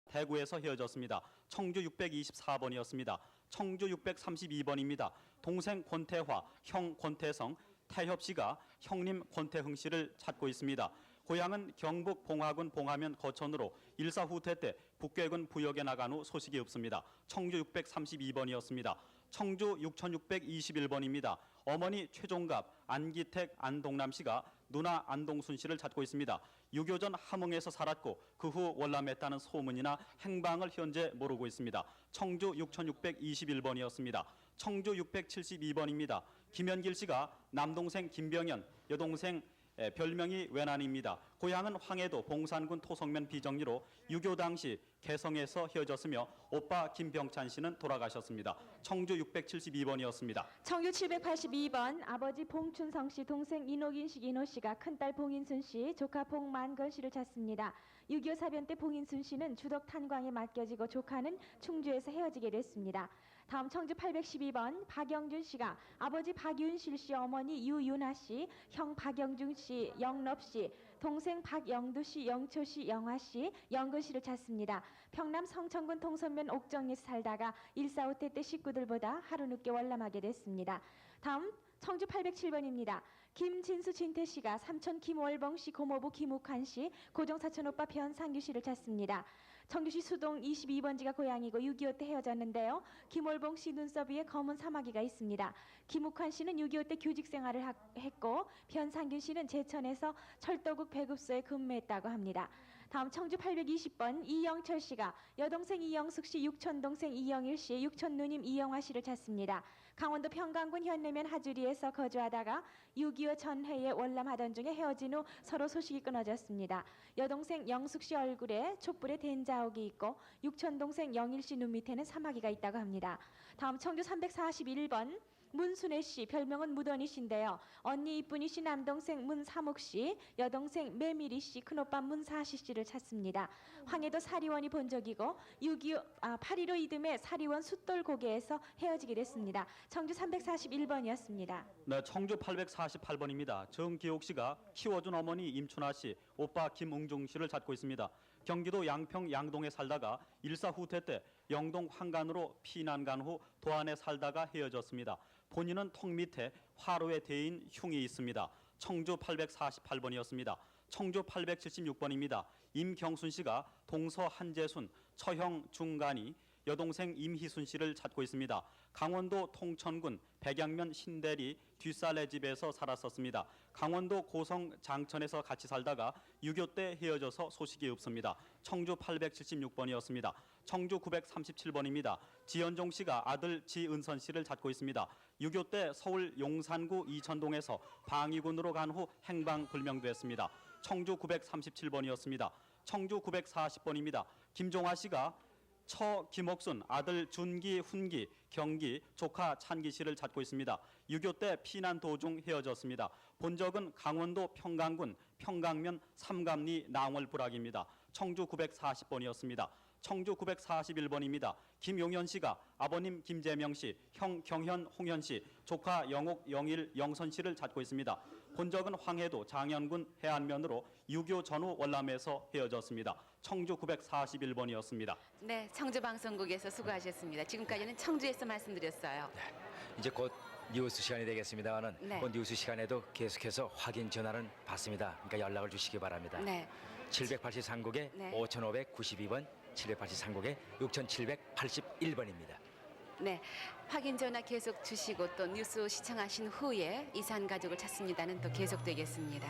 대구에서 헤어졌습니다. 청주 624번이었습니다. 청주 632번입니다. 동생 권태화, 형 권태성, 태협 씨가 형님 권태흥 씨를 찾고 있습니다. 고향은 경북 봉화군 봉화면 거천으로 일사 후퇴 때 북괴군 부역에 나간 후 소식이 없습니다. 청주 632번이었습니다. 청주 6621번입니다. 어머니 최종갑, 안기택, 안동남 씨가 누나 안동순 씨를 찾고 있습니다. 6.25 전 함흥에서 살았고 그 후 월남했다는 소문이나 행방을 현재 모르고 있습니다. 청주 6621번이었습니다. 청주 672번입니다. 김현길 씨가 남동생 김병현, 여동생 별명이 외난입니다. 고향은 황해도 봉산군 토성면 비정리로 6.25 당시 개성에서 헤어졌으며 오빠 김병찬 씨는 돌아가셨습니다. 청주 672번이었습니다. 청주 782번 아버지 봉춘성 씨, 동생 이노긴 씨, 이노 씨가 큰딸 봉인순 씨, 조카 봉만건 씨를 찾습니다. 6.25 사변 때 봉인순 씨는 주덕 탄광에 맡겨지고 조카는 충주에서 헤어지게 됐습니다. 다음 청주 812번 박영준 씨가 아버지 박윤실 씨, 어머니 유윤아 씨, 형 박영중 씨, 영럽 씨, 동생 박영두 씨, 영초 씨, 영화 씨, 영근 씨를 찾습니다. 평남 성천군 통선면 옥정리에서 살다가 1.45태 때 식구들보다 하루 늦게 월남하게 됐습니다. 다음 청주 807번입니다. 김진수 진태 씨가 삼촌 김월봉 씨, 고모부 김욱환 씨, 고종사촌 오빠 변상규 씨를 찾습니다. 청주시 수동 22번지가 고향이고 6.25 때 헤어졌는데요. 김월봉 씨 눈썹 위에 검은 사마귀가 있습니다. 김욱환 씨는 6.25 때 교직 생활을 했고 변상균 씨는 제천에서 철도국 배급소에 근무했다고 합니다. 다음 청주 820번 이영철 씨가 여동생 이영숙 씨, 육촌동생 이영일 씨, 육촌 누님 이영화 씨를 찾습니다. 강원도 평강군 현내면 하주리에서 거주하다가 6.25 전해에 월남하던 중에 헤어진 후 서로 소식이 끊어졌습니다. 여동생 영숙 씨 얼굴에 촛불에 된 자욱이 있고 육촌동생 영일 씨 눈 밑에는 사마귀가 있다고 합니다. 다음 청주 341번 문순애 씨, 별명은 무던이 씨인데요. 언니 이쁜이 씨, 남동생 문사목 씨, 여동생 매미리 씨, 큰오빠 문사시 씨를 찾습니다. 황해도 사리원이 본 적이고 8.15 이듬해 사리원 숫돌고개에서 헤어지게 됐습니다. 청주 341번이었습니다. 네, 청주 848번입니다. 정기옥 씨가 키워준 어머니 임춘아 씨, 오빠 김웅중 씨를 찾고 있습니다. 경기도 양평 양동에 살다가 일사 후퇴 때 영동 황간으로 피난간 후 도안에 살다가 헤어졌습니다. 본인은 턱 밑에 화로에 대인 흉이 있습니다. 청주 848번이었습니다. 청주 876번입니다. 임경순 씨가 동서 한재순, 처형 중간이, 여동생 임희순 씨를 찾고 있습니다. 강원도 통천군 백양면 신대리 뒷살레 집에서 살았었습니다. 강원도 고성 장천에서 같이 살다가 6.25 때 헤어져서 소식이 없습니다. 청주 876번이었습니다. 청주 937번입니다. 지연종 씨가 아들 지은선 씨를 찾고 있습니다. 6.25 때 서울 용산구 이천동에서 방위군으로 간 후 행방불명됐습니다. 청주 937번이었습니다. 청주 940번입니다. 김종화 씨가 처 김옥순, 아들 준기, 훈기, 경기, 조카 찬기 씨를 찾고 있습니다. 6.25 때 피난 도중 헤어졌습니다. 본적은 강원도 평강군 평강면 삼감리 낭월부락입니다. 청주 940번이었습니다. 청주 941번입니다. 김용현 씨가 아버님 김재명 씨, 형 경현, 홍현 씨, 조카 영옥, 영일, 영선 씨를 찾고 있습니다. 본적은 황해도 장현군 해안면으로 6.25 전후 월남에서 헤어졌습니다. 청주 941번이었습니다. 네, 청주 방송국에서 수고하셨습니다. 지금까지는 청주에서 말씀드렸어요. 네, 이제 곧 뉴스 시간이 되겠습니다만은 네. 그 뉴스 시간에도 계속해서 확인 전화는 받습니다. 그러니까 연락을 주시기 바랍니다. 네. 783국에 네. 5592번, 783국에 6781번입니다. 네, 확인 전화 계속 주시고 또 뉴스 시청하신 후에 이산 가족을 찾습니다는 또 계속되겠습니다.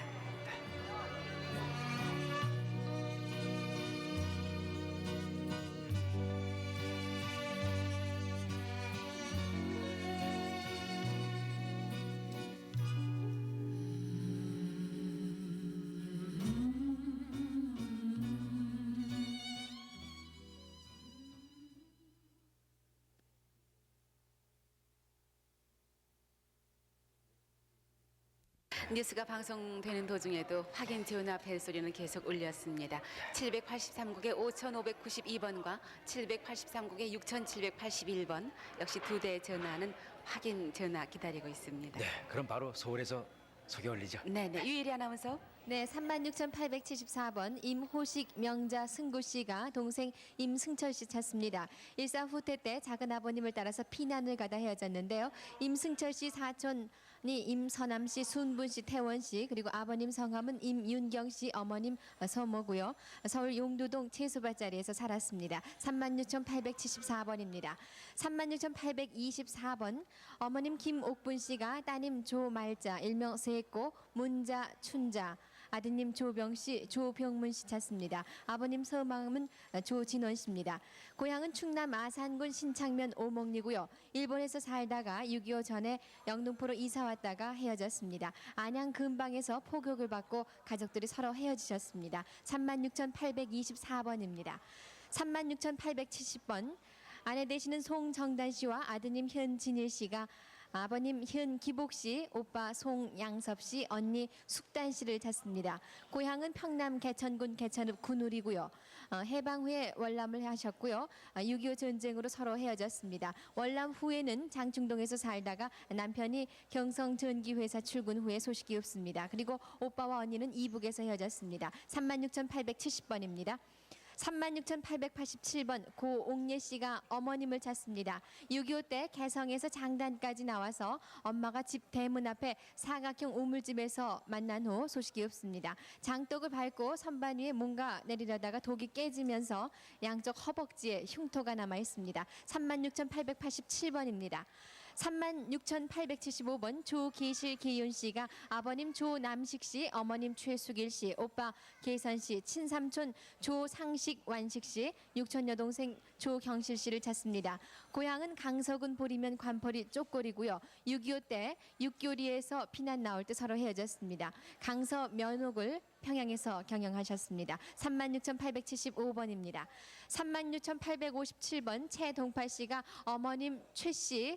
뉴스가 방송되는 도중에도 확인 전화 벨소리는 계속 울렸습니다. 783국의 5592번과 783국의 6781번 역시 두 대의 전화는 확인 전화 기다리고 있습니다. 네, 그럼 바로 서울에서 소개 올리죠. 네네. 유일이 아나운서. 네, 36,874번 임호식 명자 승구 씨가 동생 임승철 씨 찾습니다. 일사 후퇴 때 작은 아버님을 따라서 피난을 가다 헤어졌는데요. 임승철 씨 사촌이 임선암 씨, 순분 씨, 태원 씨, 그리고 아버님 성함은 임윤경 씨, 어머님 서모고요. 서울 용두동 채소밭자리에서 살았습니다. 36,874번입니다. 36,824번 어머님 김옥분 씨가 따님 조말자, 일명 세꼬, 문자, 춘자, 아드님 조병 씨, 조병문 씨 찾습니다. 아버님 성함은 조진원 씨입니다. 고향은 충남 아산군 신창면 오목리고요. 일본에서 살다가 6.25 전에 영등포로 이사 왔다가 헤어졌습니다. 안양 근방에서 포격을 받고 가족들이 서로 헤어지셨습니다. 36,824번입니다. 36,870번 아내 되시는 송정단 씨와 아드님 현진일 씨가 아버님 현기복 씨, 오빠 송양섭 씨, 언니 숙단 씨를 찾습니다. 고향은 평남 개천군 개천읍 군울이고요. 해방 후에 월남을 하셨고요. 6.25 전쟁으로 서로 헤어졌습니다. 월남 후에는 장충동에서 살다가 남편이 경성전기회사 출근 후에 소식이 없습니다. 그리고 오빠와 언니는 이북에서 헤어졌습니다. 36,870번입니다. 36,887번 고옥예 씨가 어머님을 찾습니다. 6.25 때 개성에서 장단까지 나와서 엄마가 집 대문 앞에 사각형 우물집에서 만난 후 소식이 없습니다. 장독을 밟고 선반 위에 뭔가 내리려다가 독이 깨지면서 양쪽 허벅지에 흉터가 남아 있습니다. 36,887번입니다. 36,875번 조기실 기윤 씨가 아버님 조남식 씨, 어머님 최수길 씨, 오빠 계선 씨, 친삼촌 조상식 완식 씨, 육촌 여동생 조경실 씨를 찾습니다. 고향은 강서군 보리면 관포리 쪽골이고요. 6.25 때 육교리에서 피난 나올 때 서로 헤어졌습니다. 강서 면옥을 평양에서 경영하셨습니다. 36,875번입니다. 36,857번 최동팔 씨가 어머님 최 씨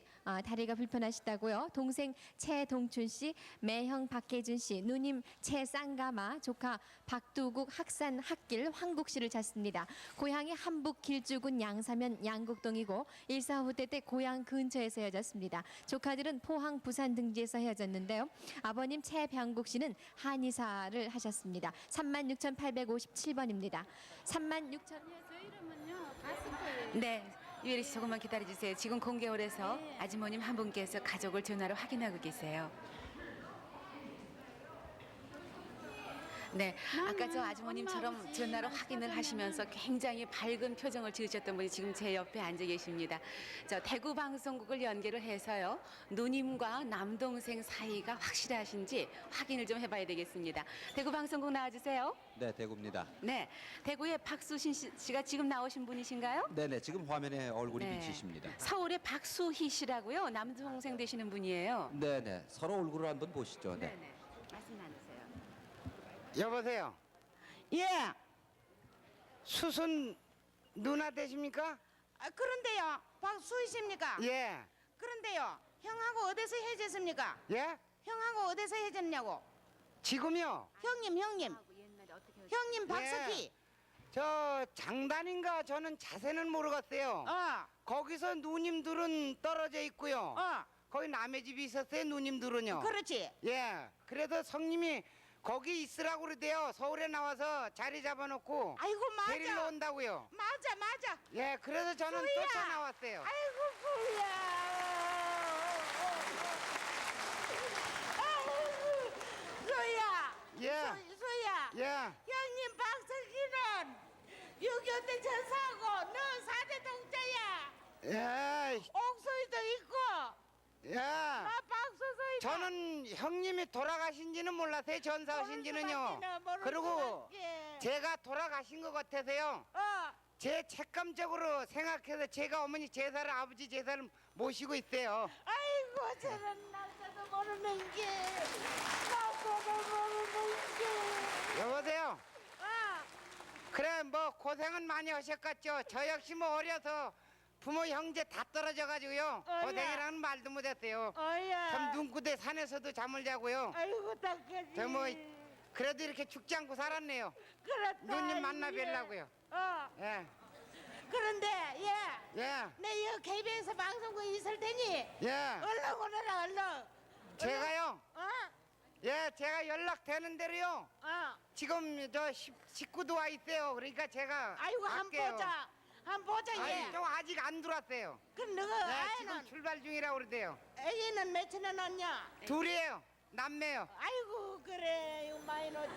다리가 불편하시다고요. 동생 최동춘 씨, 매형 박혜준 씨, 누님 최쌍가마, 조카 박두국 학산 학길 황국 씨를 찾습니다. 고향이 한북 길주군 양사면 양곡동이고 일사 후퇴 때 고향 근처에서 헤어졌습니다. 조카들은 포항 부산 등지에서 헤어졌는데요. 아버님 최병국 씨는 한의사를 하셨습니다. 36,857번입니다. 36,000 네. 유혜리 씨 조금만 기다려주세요. 지금 공개홀에서 아주머님 한 분께서 가족을 전화로 확인하고 계세요. 네, 아까 저 아주머님처럼 전화로 확인을 하시면서 굉장히 밝은 표정을 지으셨던 분이 지금 제 옆에 앉아 계십니다. 저 대구 방송국을 연결을 해서요, 누님과 남동생 사이가 확실하신지 확인을 좀 해봐야 되겠습니다. 대구 방송국 나와주세요. 네, 대구입니다. 네, 대구의 박수신 씨가 지금 나오신 분이신가요? 네네, 지금 화면에 얼굴이 네. 비치십니다. 서울의 박수희 씨라고요, 남동생 되시는 분이에요. 네네, 서로 얼굴을 한번 보시죠. 네. 네네, 말씀 나누세요. 여보세요. 예. 수순 누나 되십니까? 그런데요, 박수희십니까? 예. 그런데요, 형하고 어디서 헤어졌습니까? 예? 형하고 어디서 헤어졌냐고? 지금요. 형님, 옛날에 어떻게 형님 박석희. 저 장단인가 저는 자세는 모르겠어요. 거기서 누님들은 떨어져 있고요. 거기 남의 집이 있었어요. 누님들은요. 그렇지. 예. 그래서 성님이 거기 있으라고 그러대요. 서울에 나와서 자리 잡아놓고 아이고 맞아. 데리러 온다고요. 맞아. 예. 그래서 저는 수희야. 쫓아나왔어요. 아이고 수희야. 아이고 수희야. 예. 수희야. 예. 형님 박석희는 6.25 때 전사하고 너 4대 동자야. 예. 옥수이도 있고. 예. 나 박수수이다. 저는 형님이 돌아가신지는 몰랐어요. 전사하신지는요. 그리고 제가 돌아가신 것 같아서요. 제 책감적으로 생각해서 제가 어머니 제사를 아버지 제사를 모시고 있어요. 아이고 저런 날짜도 모르는 게 날짜도 모르는 게. 여보세요. 그래 뭐 고생은 많이 하셨겠죠. 저 역시 뭐 어려서 부모 형제 다 떨어져 가지고요. 어야. 고생이라는 말도 못했어요. 어야. 참 눈구대 산에서도 잠을 자고요. 아이고 딱하지. 저 뭐 그래도 이렇게 죽지 않고 살았네요. 그렇다. 누님 만나 뵈려고요. 예. 그런데 예. 내 여기 KBS 방송국에 있을 테니 예. 얼른 오너라 얼른. 제가요. 예, 제가 연락되는 대로요. 어. 지금 저 식구도 와 있어요. 그러니까 제가 아이고 한 갈게요. 보자. 한 보자 아니, 얘. 좀 아직 안 들어왔어요. 그럼 너가 네, 지금 아이는 출발 중이라고 그러대요. 애기는 몇이나 낳냐? 둘이에요. 남매요. 아이고 그래 이거 많이 넣었지.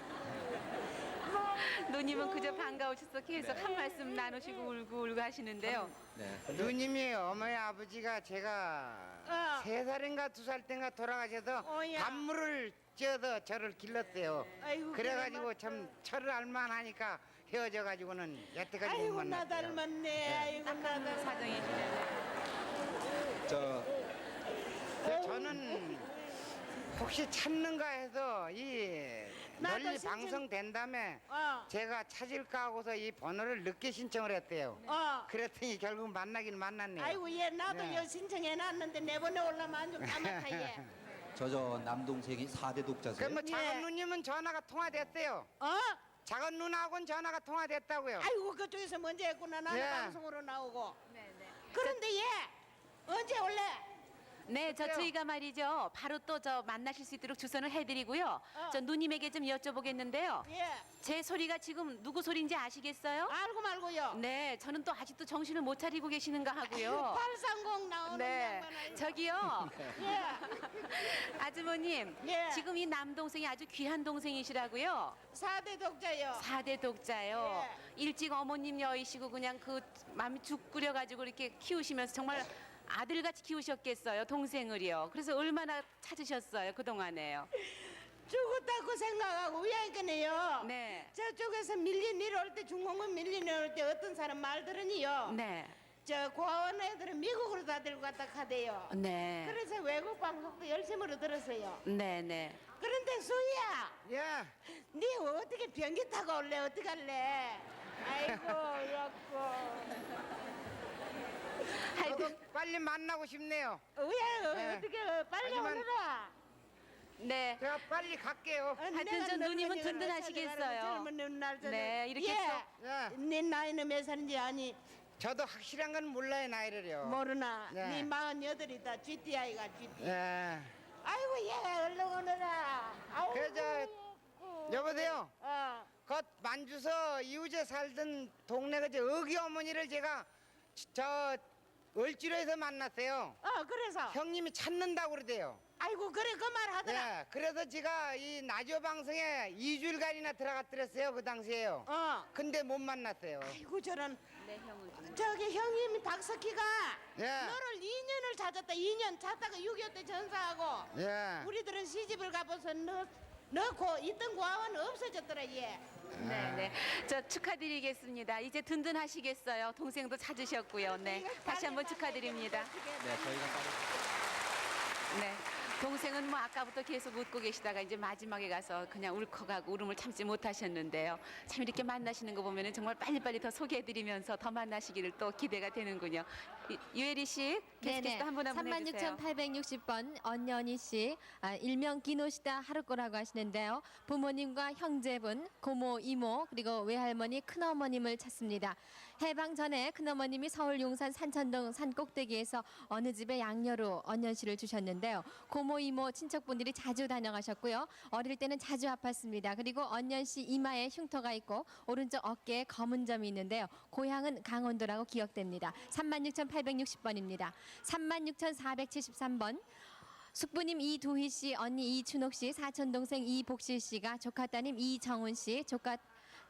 누님은 그저 반가우셔서 계속 한 말씀 나누시고 울고 하시는데요. 네. 누님이 어머니 아버지가 제가 3살인가 2살 때인가 돌아가셔서 어야. 단물을 쪄서 저를 길렀어요. 아이고, 그래가지고 그래, 참 저를 알만하니까 헤어져가지고는 여태까지 못 아이고 나 만났어요. 닮았네. 아이고 나 닮았네. 사정이시네요. 저 저는 혹시 찾는가 해서 이 나도 널리 신청- 방송된 다음에 어. 제가 찾을까 하고서 이 번호를 늦게 신청을 했대요. 그랬더니 결국 만나긴 만났네요. 아이고 얘 나도 네. 여 신청해놨는데 내보내 올라면 안좀 까맣다 얘. 저 남동생이 4대 독자세요. 그럼 뭐 작은 예. 누님은 전화가 통화됐대요. 어? 작은 누나하고는 전화가 통화됐다고요. 아이고 그쪽에서 먼저 했구나. 나는 예. 방송으로 나오고. 그런데 얘 언제 올래? 네, 그래요. 저희가 말이죠. 바로 또 저 만나실 수 있도록 주선을 해드리고요. 저 누님에게 좀 여쭤보겠는데요. 예. 제 소리가 지금 누구 소리인지 아시겠어요? 알고 말고요. 네, 저는 또 아직도 정신을 못 차리고 계시는가 하고요. 830 나오는 네, 양반 아이고. 저기요. 예. 아주머님, 예. 지금 이 남동생이 아주 귀한 동생이시라고요. 4대 독자요. 4대 독자요. 일찍 어머님 여의시고 그냥 그 마음이 죽 끓여가지고 이렇게 키우시면서 정말 아들같이 키우셨겠어요, 동생을요. 그래서 얼마나 찾으셨어요, 그동안에요. 죽었다고 생각하고 위하니까요. 네. 저쪽에서 밀린 일 올 때 중공군 밀린 일 올 때 어떤 사람 말 들으니요. 네. 저 고아원 애들은 미국으로 다 들고 갔다 가대요. 네. 그래서 외국 방송도 열심으로 들었어요. 네, 네. 그런데 수희야, 예. 네 어떻게 비행기 타고 올래? 어떻게 할래? 아이고, 그렇고. 저도 빨리 만나고 싶네요. 왜 네. 어떻게 빨리 하지만- 오너라? 네. 제가 빨리 갈게요. 하여튼 저 누님은 든든하시겠어요. 네, 이렇게 예. 예. 네 나이는 몇 살인지 아니? 저도 확실한 건 몰라요, 나이를요. 모르나? 네. 네 48이다. GTI가 GT. 예. 아이고 얘 얼른 오너라. 아이고, 그저 여보세요. 어. 그 만주서 이웃에 살던 동네 그저 어기 어머니를 제가 저 을지로에서 만났어요. 그래서 형님이 찾는다고 그러대요. 아이고 그래 그 말 하더라. 예. 그래서 제가 이 라디오 방송에 2주일간이나 들어갔더랬어요, 그 당시에요. 근데 못 만났어요. 아이고 저런 네, 형은 좀. 저기 형님 박석희가 예. 너를 2년을 찾았다. 2년 찾다가 6.25 때 전사하고 예. 우리들은 시집을 가봐서 너 있던 고아원 없어졌더라 얘. 네, 네. 저 축하드리겠습니다. 이제 든든하시겠어요. 동생도 찾으셨고요. 네. 다시 한번 축하드립니다. 네, 저희가 따로 네. 동생은 뭐 아까부터 계속 웃고 계시다가 이제 마지막에 가서 그냥 울컥하고 울음을 참지 못하셨는데요. 참 이렇게 만나시는 거 보면은 정말 빨리빨리 더 소개해드리면서 더 만나시기를 또 기대가 되는군요. 유혜리 씨, 계속해서 또 한 분 한 분 해주세요. 36,860번 언연희 씨, 일명 기노시다 하루꼬라고 하시는데요. 부모님과 형제분, 고모, 이모, 그리고 외할머니, 큰어머님을 찾습니다. 해방 전에 큰어머님이 서울 용산 산천동 산꼭대기에서 어느 집에 양녀로 언연씨를 주셨는데요. 고모, 이모, 친척분들이 자주 다녀가셨고요. 어릴 때는 자주 아팠습니다. 그리고 언연씨 이마에 흉터가 있고 오른쪽 어깨에 검은 점이 있는데요. 고향은 강원도라고 기억됩니다. 36,860번입니다. 36,473번. 숙부님 이도희 씨, 언니 이춘옥 씨, 사촌 동생 이복실 씨가 조카 따님 이정훈 씨, 조카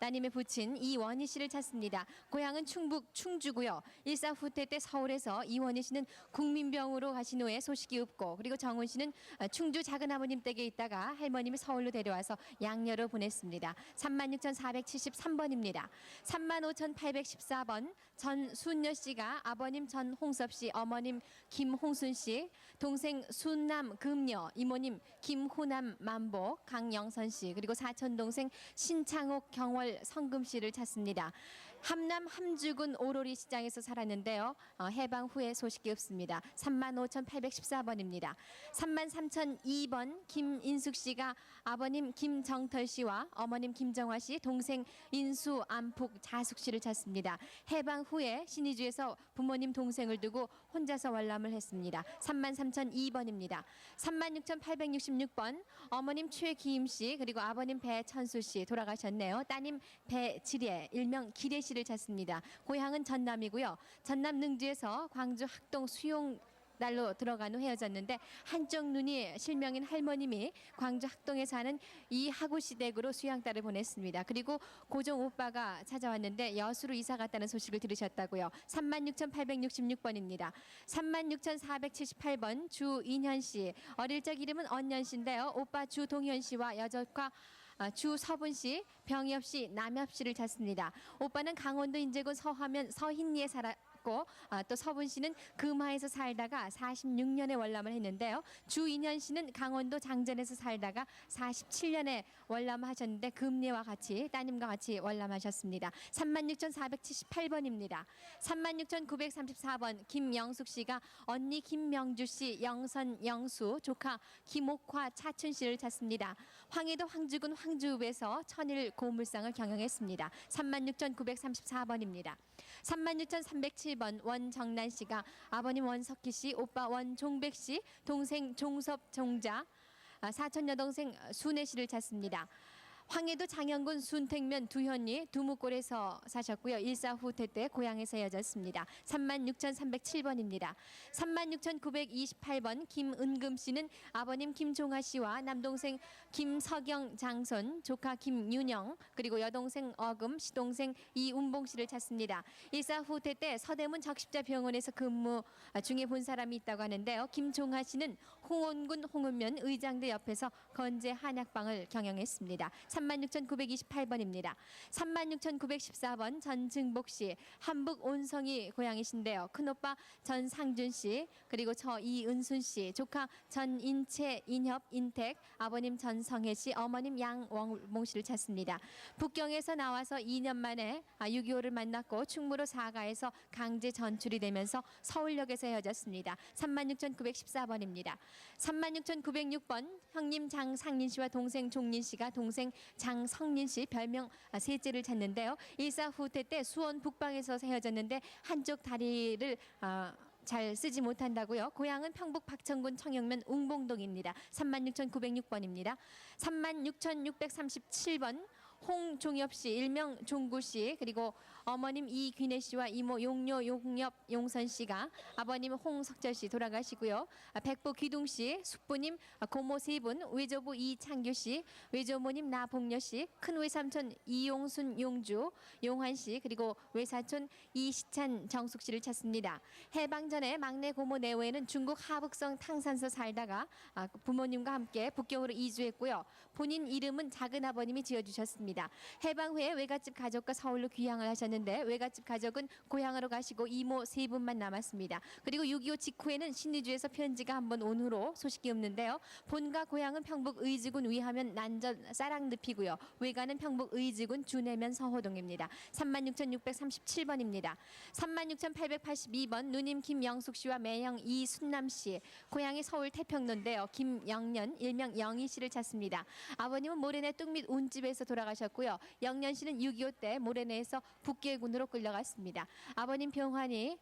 따님의 부친 이원희 씨를 찾습니다. 고향은 충북 충주고요. 일사 후퇴 때 서울에서 이원희 씨는 국민병으로 가신 후에 소식이 없고, 그리고 정훈 씨는 충주 작은아버님 댁에 있다가 할머님이 서울로 데려와서 양녀로 보냈습니다. 36,473번입니다. 35,814번 전순녀 씨가 아버님 전홍섭 씨, 어머님 김홍순 씨, 동생 순남 금녀, 이모님 김호남 만복, 강영선 씨, 그리고 사촌 동생 신창옥 경월 성금 씨를 찾습니다. 함남 함주군 오로리 시장에서 살았는데요. 해방 후에 소식이 없습니다. 35,814번입니다. 33,002번 김인숙 씨가 아버님 김정털 씨와 어머님 김정화 씨, 동생 인수, 안폭, 자숙 씨를 찾습니다. 해방 후에 신의주에서 부모님 동생을 두고 혼자서 월남을 했습니다. 33,002번입니다. 36,866번 어머님 최기임 씨 그리고 아버님 배천수 씨 돌아가셨네요. 따님 배지례 일명 기례 씨를 찾습니다. 고향은 전남이고요. 전남 능주에서 광주 학동 수용 날로 들어간 후 헤어졌는데 한쪽 눈이 실명인 할머님이 광주 학동에 사는 이하구 씨 댁으로 수양딸을 보냈습니다. 그리고 고종 오빠가 찾아왔는데 여수로 이사 갔다는 소식을 들으셨다고요. 36,866번입니다. 36,478번 주인현 씨. 어릴 적 이름은 언년 씨인데요. 오빠 주동현 씨와 여조카 주서분 씨, 병엽 씨, 남엽 씨를 찾습니다. 오빠는 강원도 인제군 서하면 서hin리에 살았고 또 서분 씨는 금화에서 살다가 46년에 월남을 했는데요. 주인현 씨는 강원도 장전에서 살다가 47년에 월남을 하셨는데 금리와 같이 따님과 같이 월남하셨습니다. 36,478번입니다. 36,934번 김영숙 씨가 언니 김명주 씨, 영선 영수, 조카 김옥화 차춘 씨를 찾습니다. 황해도 황주군 황주읍에서 천일 고물상을 경영했습니다. 36,934번입니다. 36,307번 원정란 씨가 아버님 원석희 씨, 오빠 원종백 씨, 동생 종섭 종자, 사촌 여동생 순애 씨를 찾습니다. 황해도 장영군 순택면 두현리 두무골에서 사셨고요. 일사후퇴 때 고향에서 헤어졌습니다. 36,307번입니다. 36,928번 김은금 씨는 아버님 김종하 씨와 남동생 김석영 장손, 조카 김윤영, 그리고 여동생 어금, 시동생 이운봉 씨를 찾습니다. 일사후퇴 때 서대문 적십자병원에서 근무 중에 본 사람이 있다고 하는데요. 김종하 씨는 홍원군 홍은면 의장대 옆에서 건재 한약방을 경영했습니다. 36,928번입니다. 36,914번 전증복 씨, 한북 온성이 고향이신데요. 큰오빠 전상준 씨, 그리고 저 이은순 씨, 조카 전인채, 인협, 인택, 아버님 전성혜 씨, 어머님 양원봉 씨를 찾습니다. 북경에서 나와서 2년 만에 6.25를 만났고 충무로 사가에서 강제 전출이 되면서 서울역에서 헤어졌습니다. 36,914번입니다. 36,906번 형님 장상린 씨와 동생 종린 씨가 동생 장성린 씨 별명 셋째를 찾는데요. 일사후퇴 때 수원 북방에서 헤어졌는데 한쪽 다리를 잘 쓰지 못한다고요. 고향은 평북 박천군 청영면 웅봉동입니다. 36,906번입니다. 36,637번 홍종엽 씨, 일명 종구 씨, 그리고 어머님 이귀래 씨와 이모 용료, 용엽, 용선 씨가 아버님 홍석절 씨 돌아가시고요. 백보 귀둥 씨, 숙부님 고모 세 분, 외조부 이창규 씨, 외조모님 나봉녀 씨, 큰 외삼촌 이용순, 용주, 용환 씨, 그리고 외사촌 이시찬, 정숙 씨를 찾습니다. 해방 전에 막내 고모 내외는 중국 하북성 탕산서 살다가 부모님과 함께 북경으로 이주했고요. 본인 이름은 작은 아버님이 지어주셨습니다. 해방 후에 외갓집 가족과 서울로 귀향을 하셨는데 외갓집 가족은 고향으로 가시고 이모 세 분만 남았습니다. 그리고 6.25 직후에는 신의주에서 편지가 한 번 온 후로 소식이 없는데요. 본가 고향은 평북 의지군 위하면 난전 싸랑늪이고요. 외가는 평북 의지군 주내면 서호동입니다. 36,637번입니다. 36,882번 누님 김영숙 씨와 매형 이순남 씨, 고향이 서울 태평로인데요. 김영년 일명 영희 씨를 찾습니다. 아버님은 모래내 뚝밑 운집에서 돌아가셨고요. 영년 씨는 6.25 때 모래내에서 북계군으로 끌려갔습니다. 아버님 병환이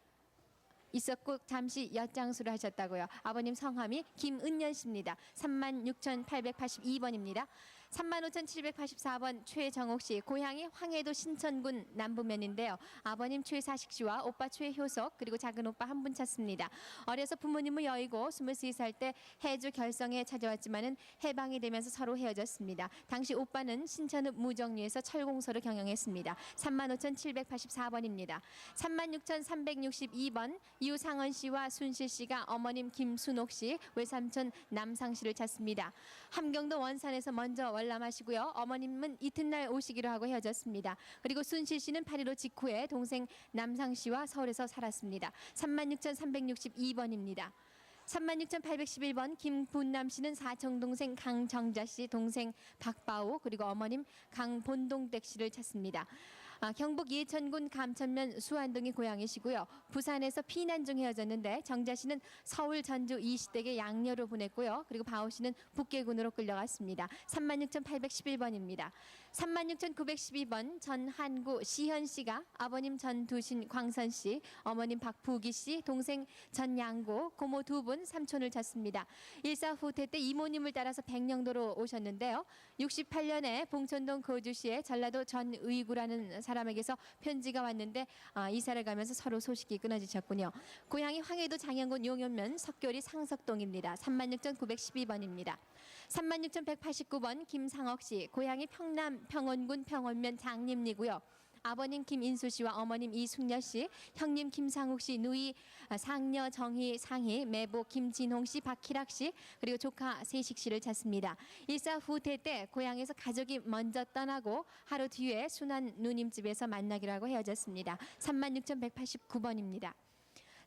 있었고 잠시 엿장수를 하셨다고요. 아버님 성함이 김은년 씨입니다. 36,882번입니다. 35,784번 최정옥 씨, 고향이 황해도 신천군 남부면인데요. 아버님 최사식 씨와 오빠 최효석 그리고 작은 오빠 한 분 찾습니다. 어려서 부모님을 여의고 23살 때 해주 결성에 찾아왔지만은 해방이 되면서 서로 헤어졌습니다. 당시 오빠는 신천읍 무정리에서 철공소를 경영했습니다. 35,784번입니다. 36,362번 유상원 씨와 순실 씨가 어머님 김순옥 씨, 외삼촌 남상 씨를 찾습니다. 함경도 원산에서 먼저 월남하시고요. 어머님은 이튿날 오시기로 하고 헤어졌습니다. 그리고 순실 씨는 8.15 직후에 동생 남상 씨와 서울에서 살았습니다. 36,362번입니다. 36,811번 김분남 씨는 사촌 동생 강정자 씨, 동생 박바우 그리고 어머님 강본동댁 씨를 찾습니다. 경북 예천군 감천면 수안동이 고향이시고요. 부산에서 피난 중 헤어졌는데 정자 씨는 서울 전주 이시댁에 양녀로 보냈고요. 그리고 바오 씨는 북계군으로 끌려갔습니다. 36,811번입니다. 36,912번 전한구 시현 씨가 아버님 전두신 광선 씨, 어머님 박부기 씨, 동생 전양고, 고모 두 분 삼촌을 찾습니다. 일사후퇴 때 이모님을 따라서 백령도로 오셨는데요. 68년에 봉천동 거주시에 전라도 전의구라는 사람에게서 편지가 왔는데 이사를 가면서 서로 소식이 끊어지셨군요. 고향이 황해도 장영군 용현면 석교리 상석동입니다. 36,912번입니다. 36,189번 김상옥 씨, 고향이 평남 평원군 평원면 장림리고요. 아버님 김인수 씨와 어머님 이숙녀 씨, 형님 김상욱 씨, 누이 상녀 정희 상희, 매보 김진홍 씨, 박희락 씨, 그리고 조카 세식 씨를 찾습니다. 일사후퇴 때 고향에서 가족이 먼저 떠나고 하루 뒤에 순안 누님 집에서 만나기로 하고 헤어졌습니다. 36,189번입니다.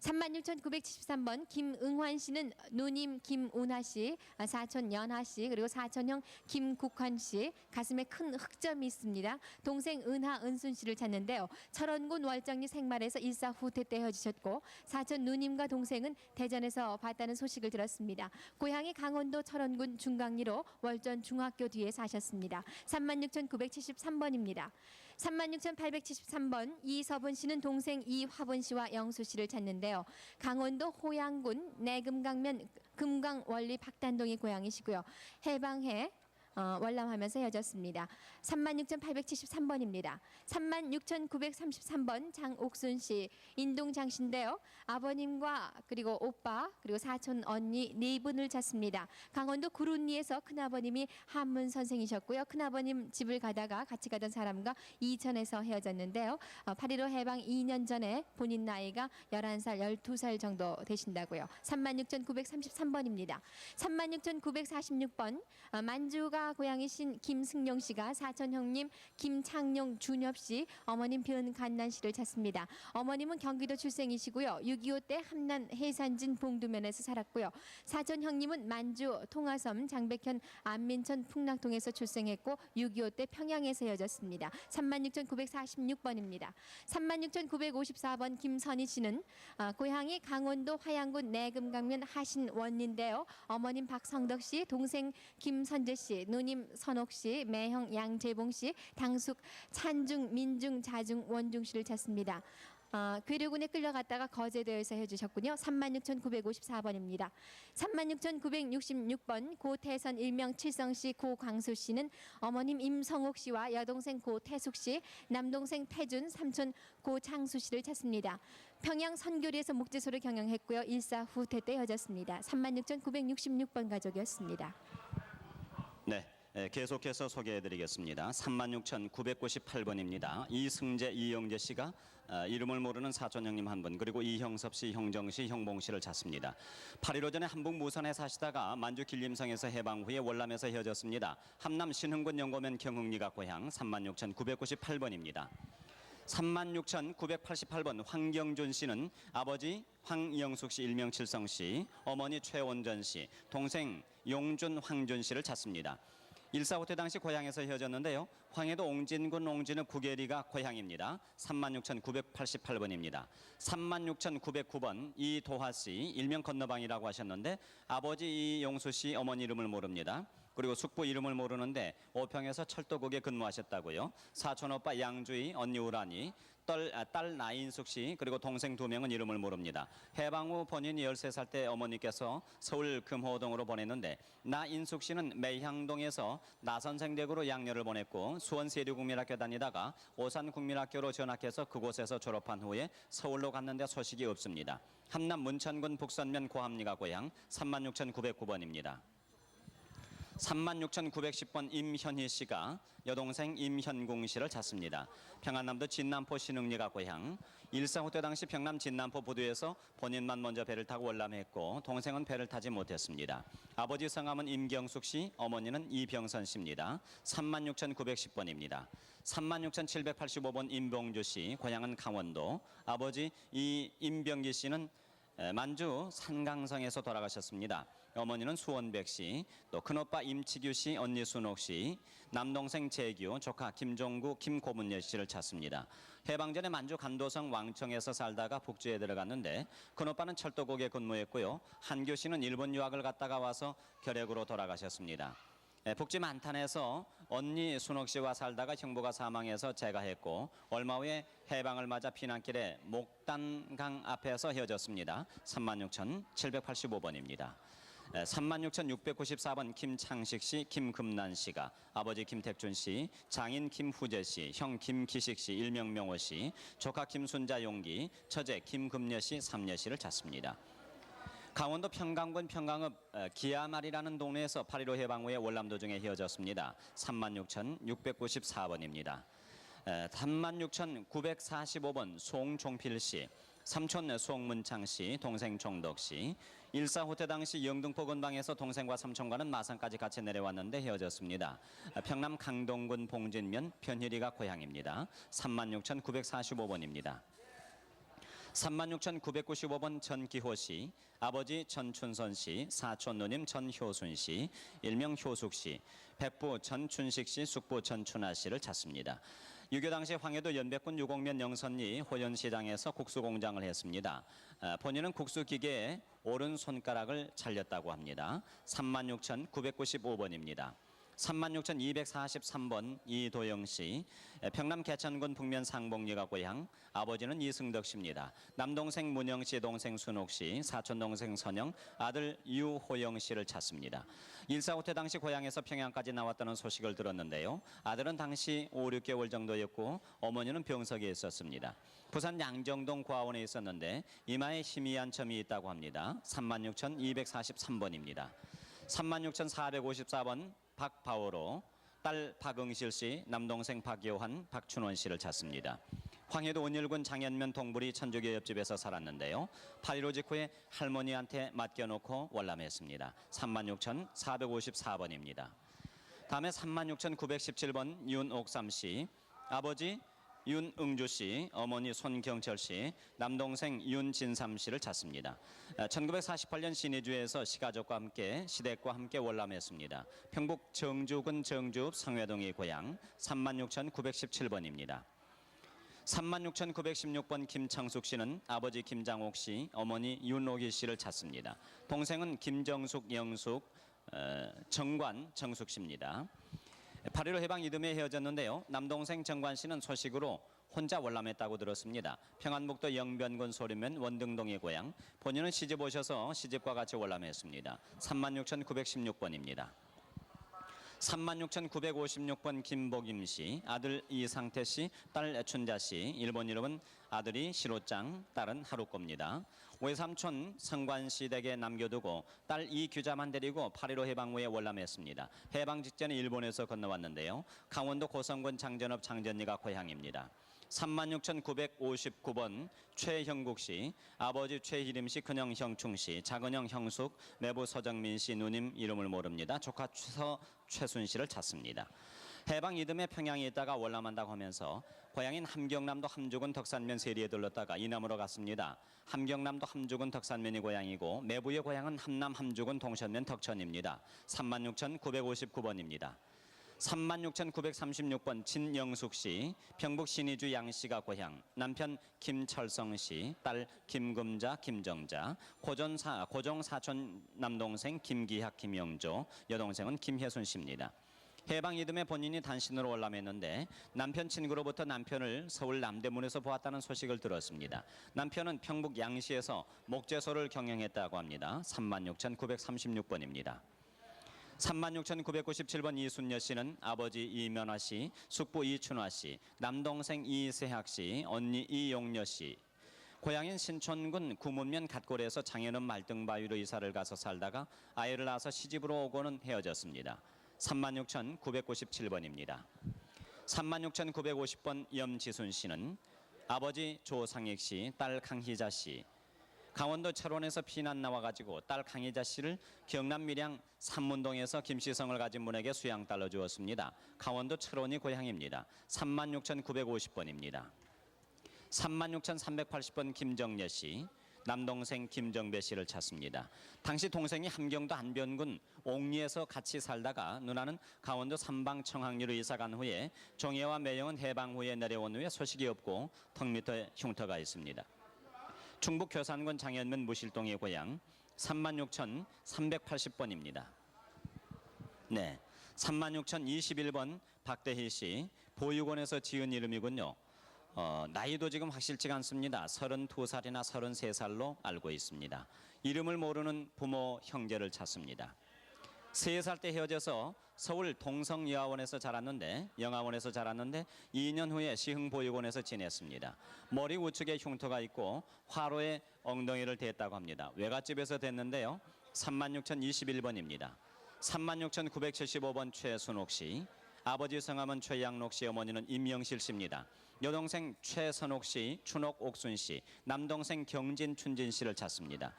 36,973번 김응환 씨는 누님 김운하 씨, 사촌 연하 씨, 그리고 사촌형 김국환 씨, 가슴에 큰 흑점이 있습니다. 동생 은하 은순 씨를 찾는데요. 철원군 월정리 생말에서 일사후퇴 때 헤어지셨고 사촌 누님과 동생은 대전에서 봤다는 소식을 들었습니다. 고향이 강원도 철원군 중강리로 월전 중학교 뒤에 사셨습니다. 36,973번입니다. 36,873번 이서분 씨는 동생 이화분 씨와 영수 씨를 찾는데요. 강원도 호양군 내금강면 금강원리 박단동이 고향이시고요. 해방해 월남하면서 헤어졌습니다. 36,873번입니다. 36,933번 장옥순 씨, 인동 장씨인데요. 아버님과 그리고 오빠 그리고 사촌 언니 네 분을 찾습니다. 강원도 구룬리에서 큰아버님이 한문 선생이셨고요. 큰아버님 집을 가다가 같이 가던 사람과 이천에서 헤어졌는데요. 8.15 해방 2년 전에 본인 나이가 11살, 12살 정도 되신다고요. 36,933번입니다. 36,946번 만주가 고향이신 김승용 씨가 사촌 형님 김창용 준엽 씨, 어머님 변간난 씨를 찾습니다. 어머님은 경기도 출생이시고요. 6.25 때 함남 해산진 봉두면에서 살았고요. 사촌 형님은 만주 통화섬 장백현 안민천 풍락동에서 출생했고 6.25 때 평양에서 헤어졌습니다. 36,946번입니다. 36,954번 김선희 씨는 고향이 강원도 화양군 내금강면 하신원인데요. 어머님 박성덕 씨, 동생 김선재 씨, 누님 선옥 씨, 매형 양재봉 씨, 당숙 찬중, 민중, 자중, 원중 씨를 찾습니다. 괴류군에 끌려갔다가 거제도에서 헤어지셨군요. 36,954번입니다. 36,966번 고태선 일명 칠성 씨, 고광수 씨는 어머님 임성옥 씨와 여동생 고태숙 씨, 남동생 태준, 삼촌 고창수 씨를 찾습니다. 평양 선교리에서 목재소를 경영했고요. 일사후퇴 때 헤어졌습니다. 36,966번 가족이었습니다. 네, 계속해서 소개해드리겠습니다. 36,998번입니다. 이승재, 이영재 씨가 이름을 모르는 사촌 형님 한 분, 그리고 이형섭 씨, 형정 씨, 형봉 씨를 찾습니다. 8.15 전에 한북 무선에 사시다가 만주 길림성에서 해방 후에 월남에서 헤어졌습니다. 함남 신흥군 영고면 경흥리가 고향. 36,998번입니다. 36,988번 황경준 씨는 아버지 황영숙 씨, 일명 칠성 씨, 어머니 최원전 씨, 동생 용준 황준 씨를 찾습니다. 일사후퇴 당시 고향에서 헤어졌는데요. 황해도 옹진군 옹진읍 구계리가 고향입니다. 36,988번입니다. 36,909번 이도하 씨, 일명 건너방이라고 하셨는데 아버지 이용수 씨, 어머니 이름을 모릅니다. 그리고 숙부 이름을 모르는데 오평에서 철도국에 근무하셨다고요. 사촌 오빠 양주희, 언니 우란이, 딸 나인숙 씨, 그리고 동생 2명은 이름을 모릅니다. 해방 후 본인이 13살 때 어머니께서 서울 금호동으로 보냈는데 나인숙 씨는 매향동에서 나선생댁으로 양녀를 보냈고 수원 세류국민학교 다니다가 오산국민학교로 전학해서 그곳에서 졸업한 후에 서울로 갔는데 소식이 없습니다. 함남 문천군 북선면 고함리가 고향. 36,909번입니다. 36,910번 임현희 씨가 여동생 임현궁 씨를 찾습니다. 평안남도 진남포 신흥리가 고향. 일사후퇴 당시 평남 진남포 부두에서 본인만 먼저 배를 타고 월남했고 동생은 배를 타지 못했습니다. 아버지 성함은 임경숙 씨, 어머니는 이병선 씨입니다. 36,910번입니다. 36,785번 임봉주 씨, 고향은 강원도. 아버지 임병기 씨는 만주 산강성에서 돌아가셨습니다. 어머니는 수원백 씨, 또 큰오빠 임치규 씨, 언니 순옥 씨, 남동생 재규, 조카 김종구, 김고문여 씨를 찾습니다. 해방 전에 만주 간도성 왕청에서 살다가 북주에 들어갔는데 큰오빠는 철도국에 근무했고요. 한규 씨는 일본 유학을 갔다가 와서 결핵으로 돌아가셨습니다. 북지 만탄에서 언니 순옥 씨와 살다가 형부가 사망해서 재가했고 얼마 후에 해방을 맞아 피난길에 목단강 앞에서 헤어졌습니다. 36,785번입니다. 36,694번 김창식 씨, 김금란 씨가 아버지 김택준 씨, 장인 김후재 씨, 형 김기식 씨, 일명 명호 씨, 조카 김순자 용기, 처제 김금여 씨, 삼여 씨를 찾습니다. 강원도 평강군 평강읍 기아말이라는 동네에서 8.15 해방 후에 월남도 중에 헤어졌습니다. 36,694번입니다. 36,945번 송종필 씨, 삼촌 송문창 씨, 동생 종덕 씨. 1.4 후퇴 당시 영등포 근방에서 동생과 삼촌과는 마산까지 같이 내려왔는데 헤어졌습니다. 평남 강동군 봉진면 편희리가 고향입니다. 36,945번입니다. 36,995번 전기호 씨, 아버지 전춘선 씨, 사촌 누님 전효순 씨, 일명 효숙 씨, 백부 전춘식 씨, 숙부 전춘아 씨를 찾습니다. 유교 당시 황해도 연백군 유곡면 영선리 호연시장에서 국수 공장을 했습니다. 본인은 국수 기계에 오른손가락을 잘렸다고 합니다. 36,995번입니다. 36,243번 이도영 씨, 평남 개천군 북면 상봉리가 고향, 아버지는 이승덕 씨입니다. 남동생 문영 씨, 동생 순옥 씨, 사촌 동생 선영, 아들 유호영 씨를 찾습니다. 1.4 후퇴 당시 고향에서 평양까지 나왔다는 소식을 들었는데요. 아들은 당시 5, 6개월 정도였고 어머니는 병석에 있었습니다. 부산 양정동 고아원에 있었는데 이마에 희미한 점이 있다고 합니다. 36,243번입니다. 36,454번 박바오로, 딸 박응실 씨, 남동생 박요한, 박춘원 씨를 찾습니다. 황해도 온일군 장현면 동부리 천주교 옆집에서 살았는데요. 8.15 직후에 할머니한테 맡겨놓고 월남했습니다. 36,454번입니다. 다음에 36,917번 윤옥삼 씨, 아버지 윤응주 씨, 어머니 손경철 씨, 남동생 윤진삼 씨를 찾습니다. 1948년 신의주에서 시가족과 함께 시댁과 함께 월남했습니다. 평북 정주군 정주읍 성회동이 고향. 36,917번입니다. 36,916번 김창숙 씨는 아버지 김장옥 씨, 어머니 윤옥희 씨를 찾습니다. 동생은 김정숙, 영숙, 정관, 정숙 씨입니다. 8.15 해방 이듬해 헤어졌는데요. 남동생 정관 씨는 소식으로 혼자 월남했다고 들었습니다. 평안북도 영변군 소리면 원등동의 고향. 본인은 시집 오셔서 시집과 같이 월남했습니다. 36,916번입니다. 36,956번 김복임 씨, 아들 이상태 씨, 딸 춘자 씨. 일본 이름은 아들이 시로짱, 딸은 하루꼬입니다. 외삼촌 성관 씨 댁에 남겨두고 딸 이규자만 데리고 8.15 해방 후에 월남했습니다. 해방 직전에 일본에서 건너왔는데요. 강원도 고성군 장전읍 장전리가 고향입니다. 36,959번 최형국 씨, 아버지 최희림 씨, 큰형 형충 씨, 작은형 형숙, 매부 서정민 씨, 누님 이름을 모릅니다. 조카 최순 씨를 찾습니다. 해방 이듬해 평양에 있다가 월남한다고 하면서 고향인 함경남도 함주군 덕산면 세리에 들렀다가 이남으로 갔습니다. 함경남도 함주군 덕산면이 고향이고 매부의 고향은 함남 함주군 동천면 덕천입니다. 36,959번입니다. 36,936번 진영숙 씨, 평북 신의주 양씨가 고향, 남편 김철성 씨, 딸 김금자, 김정자, 고종 사촌 남동생 김기학, 김영조, 여동생은 김혜순 씨입니다. 해방 이듬해 본인이 단신으로 월남했는데 남편 친구로부터 남편을 서울 남대문에서 보았다는 소식을 들었습니다. 남편은 평북 양시에서 목재소를 경영했다고 합니다. 36,936번입니다. 36,997번 이순여 씨는 아버지 이면화 씨, 숙부 이춘화 씨, 남동생 이세학 씨, 언니 이용여 씨. 고향인 신촌군 구문면 갓골에서 장현읍 말등바위로 이사를 가서 살다가 아이를 낳아서 시집으로 오고는 헤어졌습니다. 36,997번입니다. 36,950번 염지순 씨는 아버지 조상익 씨, 딸 강희자 씨. 강원도 철원에서 피난 나와가지고 딸 강희자 씨를 경남 밀양 삼문동에서 김시성을 가진 분에게 수양딸로 주었습니다. 강원도 철원이 고향입니다. 36,950번입니다. 36,380번 김정여 씨, 남동생 김정배 씨를 찾습니다. 당시 동생이 함경도 안변군 옥리에서 같이 살다가 누나는 강원도 삼방 청학리로 이사간 후에 종예와 매형은 해방 후에 내려온 후에 소식이 없고 턱 밑에 흉터가 있습니다. 충북 괴산군 장현면 무실동의 고향 36,380번입니다. 네, 36,021번 박대희 씨 보육원에서 지은 이름이군요. 나이도 지금 확실치가 않습니다. 32살이나 33살로 알고 있습니다. 이름을 모르는 부모 형제를 찾습니다. 3살 때 헤어져서 서울 동성여아원에서 자랐는데 2년 후에 시흥보육원에서 지냈습니다. 머리 우측에 흉터가 있고 화로에 엉덩이를 댔다고 합니다. 외갓집에서 댔는데요. 36,021번입니다. 36,975번 최순옥 씨, 아버지 성함은 최양록 씨, 어머니는 임영실 씨입니다. 여동생 최선옥 씨, 춘옥 옥순 씨, 남동생 경진 춘진 씨를 찾습니다.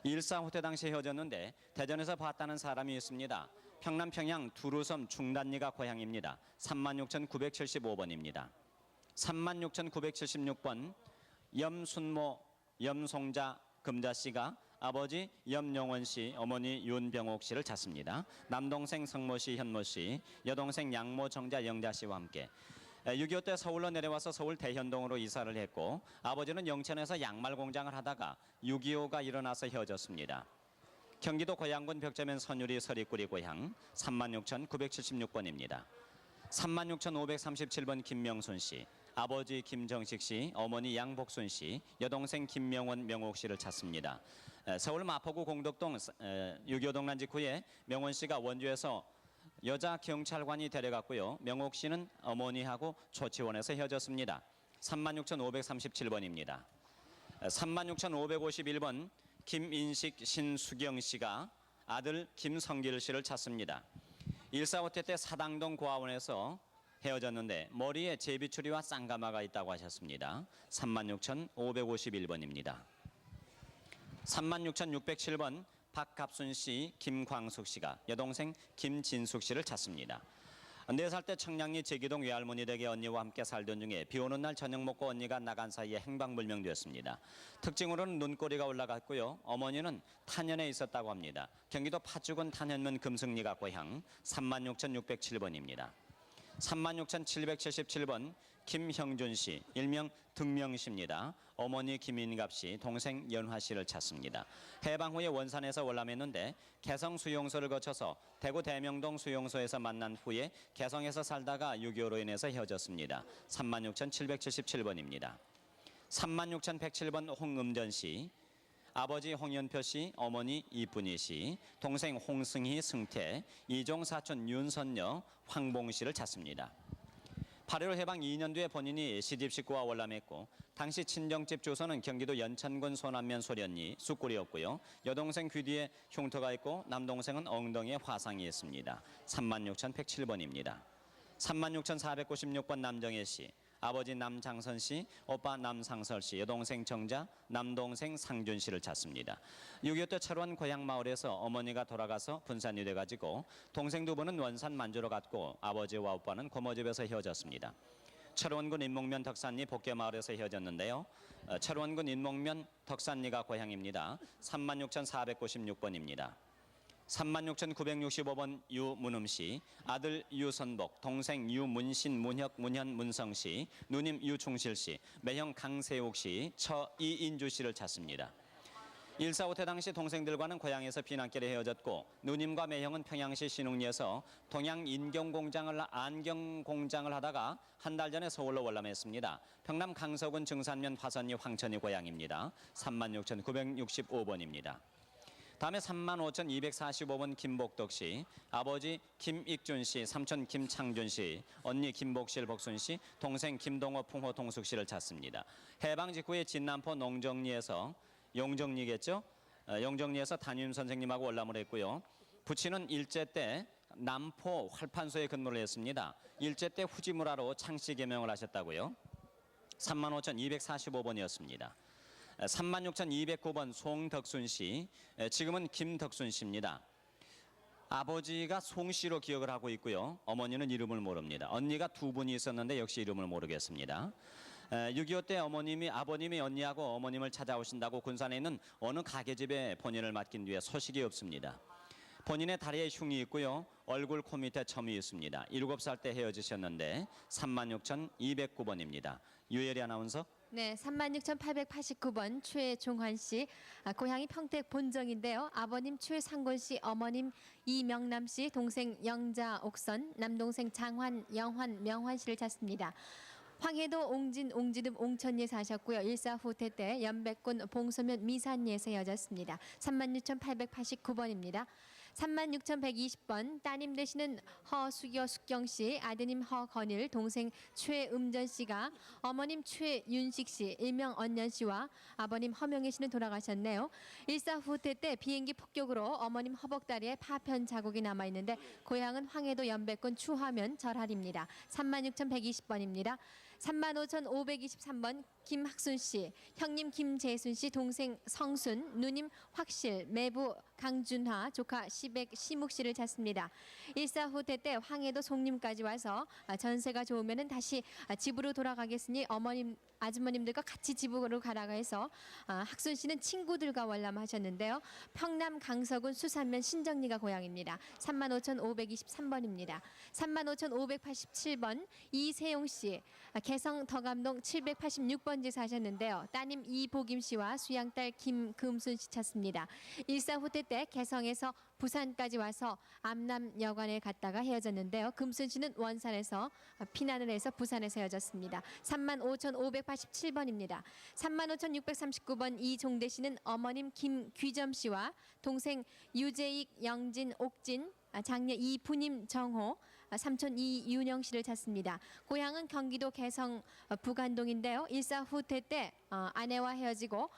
일사후퇴 당시 헤어졌는데 대전에서 봤다는 사람이 있습니다. 평남 평양 두루섬 중단리가 고향입니다. 36,975번입니다. 36,976번 염순모 염송자 금자 씨가 아버지 염영원 씨, 어머니 윤병옥 씨를 찾습니다. 남동생 성모 씨, 현모 씨, 여동생 양모 정자 영자 씨와 함께 6.25 때 서울로 내려와서 서울 대현동으로 이사를 했고 아버지는 영천에서 양말 공장을 하다가 6.25가 일어나서 헤어졌습니다. 경기도 고양군 벽제면 선유리 서리꾸리 고향 36,976번입니다. 36,537번 김명순 씨, 아버지 김정식 씨, 어머니 양복순 씨, 여동생 김명원 명옥 씨를 찾습니다. 서울 마포구 공덕동 6.25 동란 직후에 명원 씨가 원주에서 여자 경찰관이 데려갔고요. 명옥 씨는 어머니하고 조치원에서 헤어졌습니다. 36,537번입니다. 36,551번 김인식 신수경 씨가 아들 김성길 씨를 찾습니다. 1.4.5태 때 사당동 고아원에서 헤어졌는데 머리에 제비추리와 쌍가마가 있다고 하셨습니다. 36,551번입니다. 36,607번 박갑순 씨, 김광숙 씨가 여동생 김진숙 씨를 찾습니다. 4살 때 청량리 제기동 외할머니 댁에 언니와 함께 살던 중에 비 오는 날 저녁 먹고 언니가 나간 사이에 행방불명되었습니다. 특징으로는 눈꼬리가 올라갔고요. 어머니는 탄현에 있었다고 합니다. 경기도 파주군 탄현면 금승리가 고향 36,607번입니다. 36,777번 김형준 씨, 일명 등명 씨입니다. 어머니 김인갑 씨, 동생 연화 씨를 찾습니다. 해방 후에 원산에서 월남했는데 개성 수용소를 거쳐서 대구 대명동 수용소에서 만난 후에 개성에서 살다가 6.25로 인해서 헤어졌습니다. 36,777번입니다. 36,107번 홍음전 씨, 아버지 홍연표 씨, 어머니 이쁜희 씨, 동생 홍승희, 승태, 이종 사촌 윤선녀, 황봉 씨를 찾습니다. 8.15 해방 2년 뒤에 본인이 시집 식구와 월남했고 당시 친정집 주소는 경기도 연천군 소남면 소련리 쑥구리였고요. 여동생 귀 뒤에 흉터가 있고 남동생은 엉덩이에 화상이 있습니다. 36,107번입니다. 36,496번 남정혜 씨, 아버지 남장선 씨, 오빠 남상설 씨, 여동생 정자, 남동생 상준 씨를 찾습니다. 6.25 때 철원 고향 마을에서 어머니가 돌아가서 분산이 돼가지고 동생 2분은 원산 만주로 갔고 아버지와 오빠는 고모집에서 헤어졌습니다. 철원군 인목면 덕산리 복계마을에서 헤어졌는데요. 철원군 인목면 덕산리가 고향입니다. 36,496번입니다. 36,965번 유문음 씨, 아들 유선복, 동생 유문신, 문혁, 문현, 문성 씨, 누님 유충실 씨, 매형 강세옥 씨, 처 이인주 씨를 찾습니다. 1.4.5태 당시 동생들과는 고향에서 비난길에 헤어졌고 누님과 매형은 평양시 신흥리에서 동양 안경공장을 하다가 한 달 전에 서울로 월남했습니다. 평남 강서군 증산면 화선리 황천리 고향입니다. 36,965번입니다. 다음에 35,245번 김복덕 씨, 아버지 김익준 씨, 삼촌 김창준 씨, 언니 김복실 복순 씨, 동생 김동호 풍호 동숙 씨를 찾습니다. 해방 직후에 진남포 농정리에서 용정리겠죠? 용정리에서 담임 선생님하고 월남을 했고요. 부친은 일제 때 남포 활판소에 근무를 했습니다. 일제 때 후지무라로 창씨 개명을 하셨다고요. 35,245번이었습니다. 36,209번 송덕순 씨, 지금은 김덕순 씨입니다. 아버지가 송 씨로 기억을 하고 있고요. 어머니는 이름을 모릅니다. 언니가 2분이 있었는데 역시 이름을 모르겠습니다. 6.25 때 아버님이 언니하고 어머님을 찾아오신다고 군산에 있는 어느 가게집에 본인을 맡긴 뒤에 소식이 없습니다. 본인의 다리에 흉이 있고요. 얼굴 코 밑에 점이 있습니다. 7살 때 헤어지셨는데 36,209번입니다. 유예리 아나운서. 네, 36,889번 최종환 씨, 고향이 평택 본정인데요. 아버님 최상곤 씨, 어머님 이명남 씨, 동생 영자옥선, 남동생 장환, 영환, 명환 씨를 찾습니다. 황해도 옹진, 옹지읍, 옹천리에 사셨고요. 일사후퇴 때 연백군 봉소면 미산리에서 헤어졌습니다. 36,889번입니다. 36,120번 따님 되시는 허수교 숙경 씨, 아드님 허건일, 동생 최음전 씨가 어머님 최윤식 씨, 일명 언년 씨와 아버님 허명희 씨는 돌아가셨네요. 일사후퇴 때 비행기 폭격으로 어머님 허벅다리에 파편 자국이 남아 있는데 고향은 황해도 연백군 추하면 절할입니다. 36,120번입니다. 35,523번 김학순 씨, 형님 김재순 씨, 동생 성순, 누님 확실, 매부 강준화, 조카 시백 시묵 씨를 찾습니다. 일사후퇴 때 황해도 송림까지 와서 전세가 좋으면은 다시 집으로 돌아가겠으니 어머님 아주머님들과 같이 집으로 가라고 해서 학순 씨는 친구들과 월남하셨는데요. 평남 강서군 수산면 신정리가 고향입니다. 35,523번입니다. 35,587번 이세용 씨, 개성 덕암동 786번지 사셨는데요. 따님 이보김 씨와 수양딸 김금순 씨 찾습니다. 일사후퇴 때 개성에서 부산까지 와서 암남여관에 갔다가 헤어졌는데요. 금순 씨는 원산에서 피난을 해서 부산에서 헤어졌습니다. 35,587번입니다. 35,639번 이종대 씨는 어머님 김귀점 씨와 동생 유재익, 영진, 옥진, 장녀 이부님 정호, 삼촌 이윤영 씨를 찾습니다. 고향은 경기도 개성 부간동인데요. 일사후퇴 때 아내와 헤어지고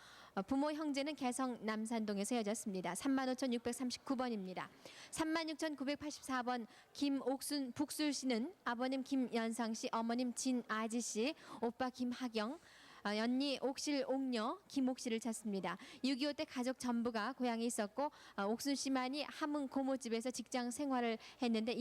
부모 형제는 개성 남산동에서 헤어졌습니다. 35,639번입니다. 36,984번 김옥순 북술 씨는 아버님 김연상 씨, 어머님 진아지 씨, 오빠 김하경, 언니 옥실 옥녀 김옥실을 찾습니다. 6.25 때 가족 전부가 고향에 있었고 옥순 씨만이 함흥 고모집에서 직장 생활을 했는데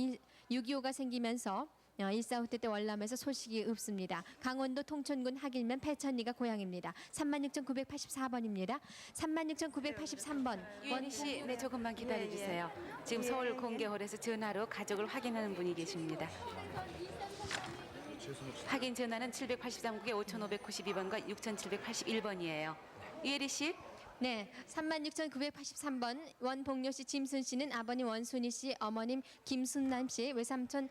6.25가 생기면서 일사후퇴 때 월남에서 소식이 없습니다. 강원도 통천군 하길면 패천리가 고향입니다. 36,984번입니다. 36,983번 유예리 씨, 네 조금만 기다려 주세요. 지금 서울 공개홀에서 전화로 가족을 확인하는 분이 계십니다. 확인 전화는 783국에 5,592번과 6,781번이에요. 유예리 씨. 네, 36,983번 원복녀 씨, 짐순 씨는 아버님 원순희 씨, 어머님 김순남 씨, 외삼촌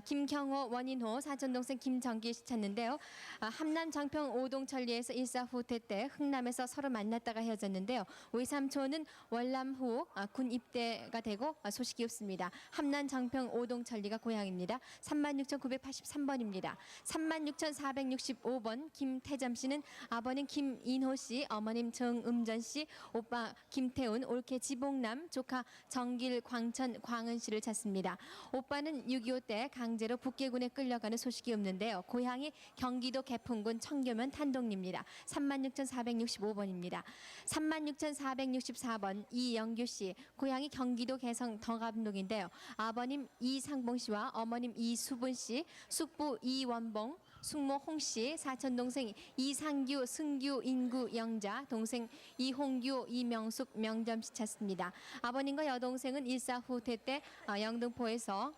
김경호, 원인호, 사촌동생 김정기 씨 찾는데요. 함남 정평 오동천리에서 일사후퇴 때 흥남에서 서로 만났다가 헤어졌는데요. 외삼촌은 월남 후 군 입대가 되고 소식이 없습니다. 함남 정평 오동천리가 고향입니다. 36,983번입니다. 36,465번 김태점 씨는 아버님 김인호 씨, 어머님 정음전 씨, 오빠 김태훈, 올케 지봉남, 조카 정길, 광천, 광은 씨를 찾습니다. 오빠는 6.25 때 강제로 북계군에 끌려가는 소식이 없는데요. 고향이 경기도 개풍군 청교면 탄동리입니다. 36,465번입니다. 36,464번 이영규 씨, 고향이 경기도 개성 덕암동인데요. 아버님 이상봉 씨와 어머님 이수분 씨, 숙부 이원봉, 숙모 홍씨, 사촌동생 이상규, 승규, 인구, 영자, 동생 이홍규, 이명숙, 명점씨 찾습니다. 아버님과 여동생은 일사후퇴 때 영등포에서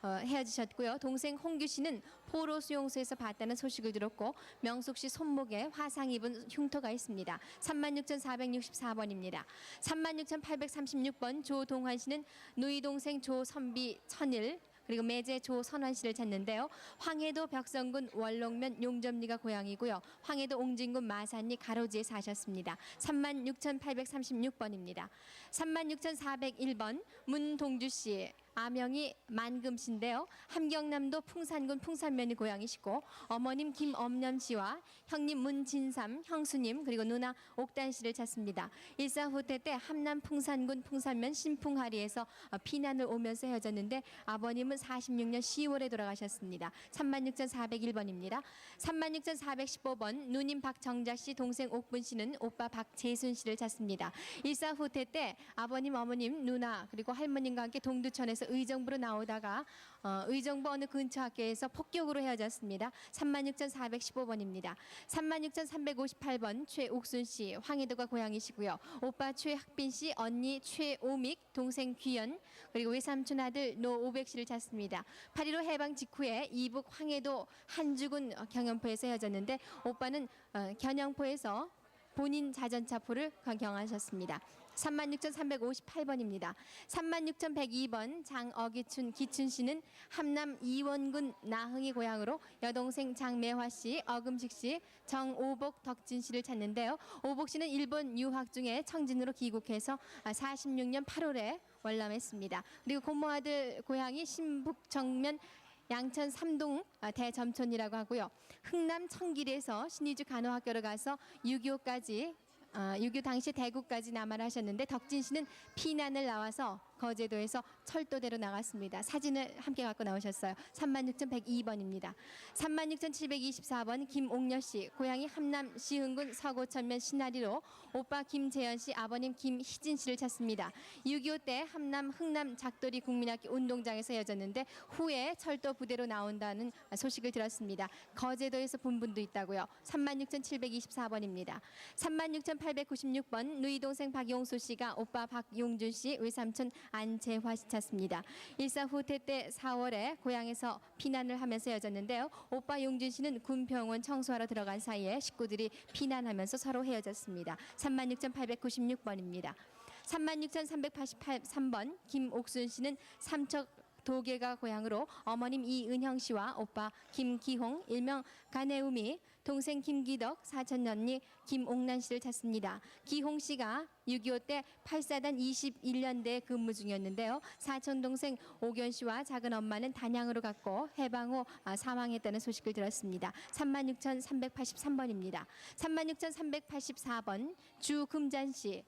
헤어지셨고요. 동생 홍규 씨는 포로 수용소에서 봤다는 소식을 들었고 명숙 씨 손목에 화상 입은 흉터가 있습니다. 36,464번입니다. 36,836번 조동환 씨는 누이 동생 조선비 천일, 그리고 매제 조선환 씨를 찾는데요. 황해도 벽성군 월롱면 용점리가 고향이고요. 황해도 옹진군 마산리 가로지에 사셨습니다. 36,836번입니다. 36,401번 문동주 씨, 아명이 만금 씨인데요. 함경남도 풍산군 풍산면이 고향이시고 어머님 김엄년 씨와 형님 문진삼, 형수님, 그리고 누나 옥단 씨를 찾습니다. 일사후퇴 때 함남 풍산군 풍산면 신풍하리에서 피난을 오면서 헤어졌는데 아버님은 46년 10월에 돌아가셨습니다. 36,401번입니다. 36,415번 누님 박정자 씨, 동생 옥분 씨는 오빠 박재순 씨를 찾습니다. 일사후퇴 때 아버님, 어머님, 누나, 그리고 할머님과 함께 동두천에서 학교에서 의정부로 나오다가 의정부 어느 근처 학교에서 폭격으로 헤어졌습니다. 36,415번입니다. 36,358번 최옥순 씨, 황해도가 고향이시고요. 오빠 최학빈 씨, 언니 최오믹, 동생 귀연, 그리고 외삼촌 아들 노오백 씨를 찾습니다. 8.15 해방 직후에 이북 황해도 한주군 경연포에서 헤어졌는데 오빠는 견영포에서 본인 자전차포를 경하셨습니다. 36,358번입니다. 36,102번 장어기춘 기춘 씨는 함남 이원군 나흥이 고향으로 여동생 장매화 씨, 어금식 씨, 정오복 덕진 씨를 찾는데요. 오복 씨는 일본 유학 중에 청진으로 귀국해서 46년 8월에 월남했습니다. 그리고 고모아들 고향이 신북 정면 양천 삼동 대점촌이라고 하고요. 흥남 청길에서 신의주 간호학교를 가서 6.25까지 6.25 당시 대구까지 남하를 하셨는데 덕진 씨는 피난을 나와서 거제도에서 철도대로 나갔습니다. 사진을 함께 갖고 나오셨어요. 36,102번입니다. 36,724번 김옥녀 씨, 고향이 함남 시흥군 서고천면 신나리로 오빠 김재현 씨, 아버님 김희진 씨를 찾습니다. 6.25 때 함남 흥남 작돌이 국민학교 운동장에서 헤어졌는데 후에 철도 부대로 나온다는 소식을 들었습니다. 거제도에서 본 분도 있다고요. 36,724번입니다. 36,896번 누이 동생 박용수 씨가 오빠 박용준 씨, 외삼촌 안재화 씨 찾습니다. 일사 후퇴 때 4월에 고향에서 피난을 하면서 헤어졌는데요. 오빠 용준 씨는 군병원 청소하러 들어간 사이에 식구들이 피난하면서 서로 헤어졌습니다. 36,896번입니다. 36,383번 김옥순 씨는 삼척 도계가 고향으로 어머님 이은형 씨와 오빠 김기홍 일명 가네우미, 동생 김기덕, 사촌 언니 김옥란 씨를 찾습니다. 기홍 씨가 6.25 때 8사단 21년대에 근무 중이었는데요. 사촌 동생 오견 씨와 작은 엄마는 단양으로 갔고 해방 후 사망했다는 소식을 들었습니다. 36,383번입니다. 36,384번 주금잔 씨.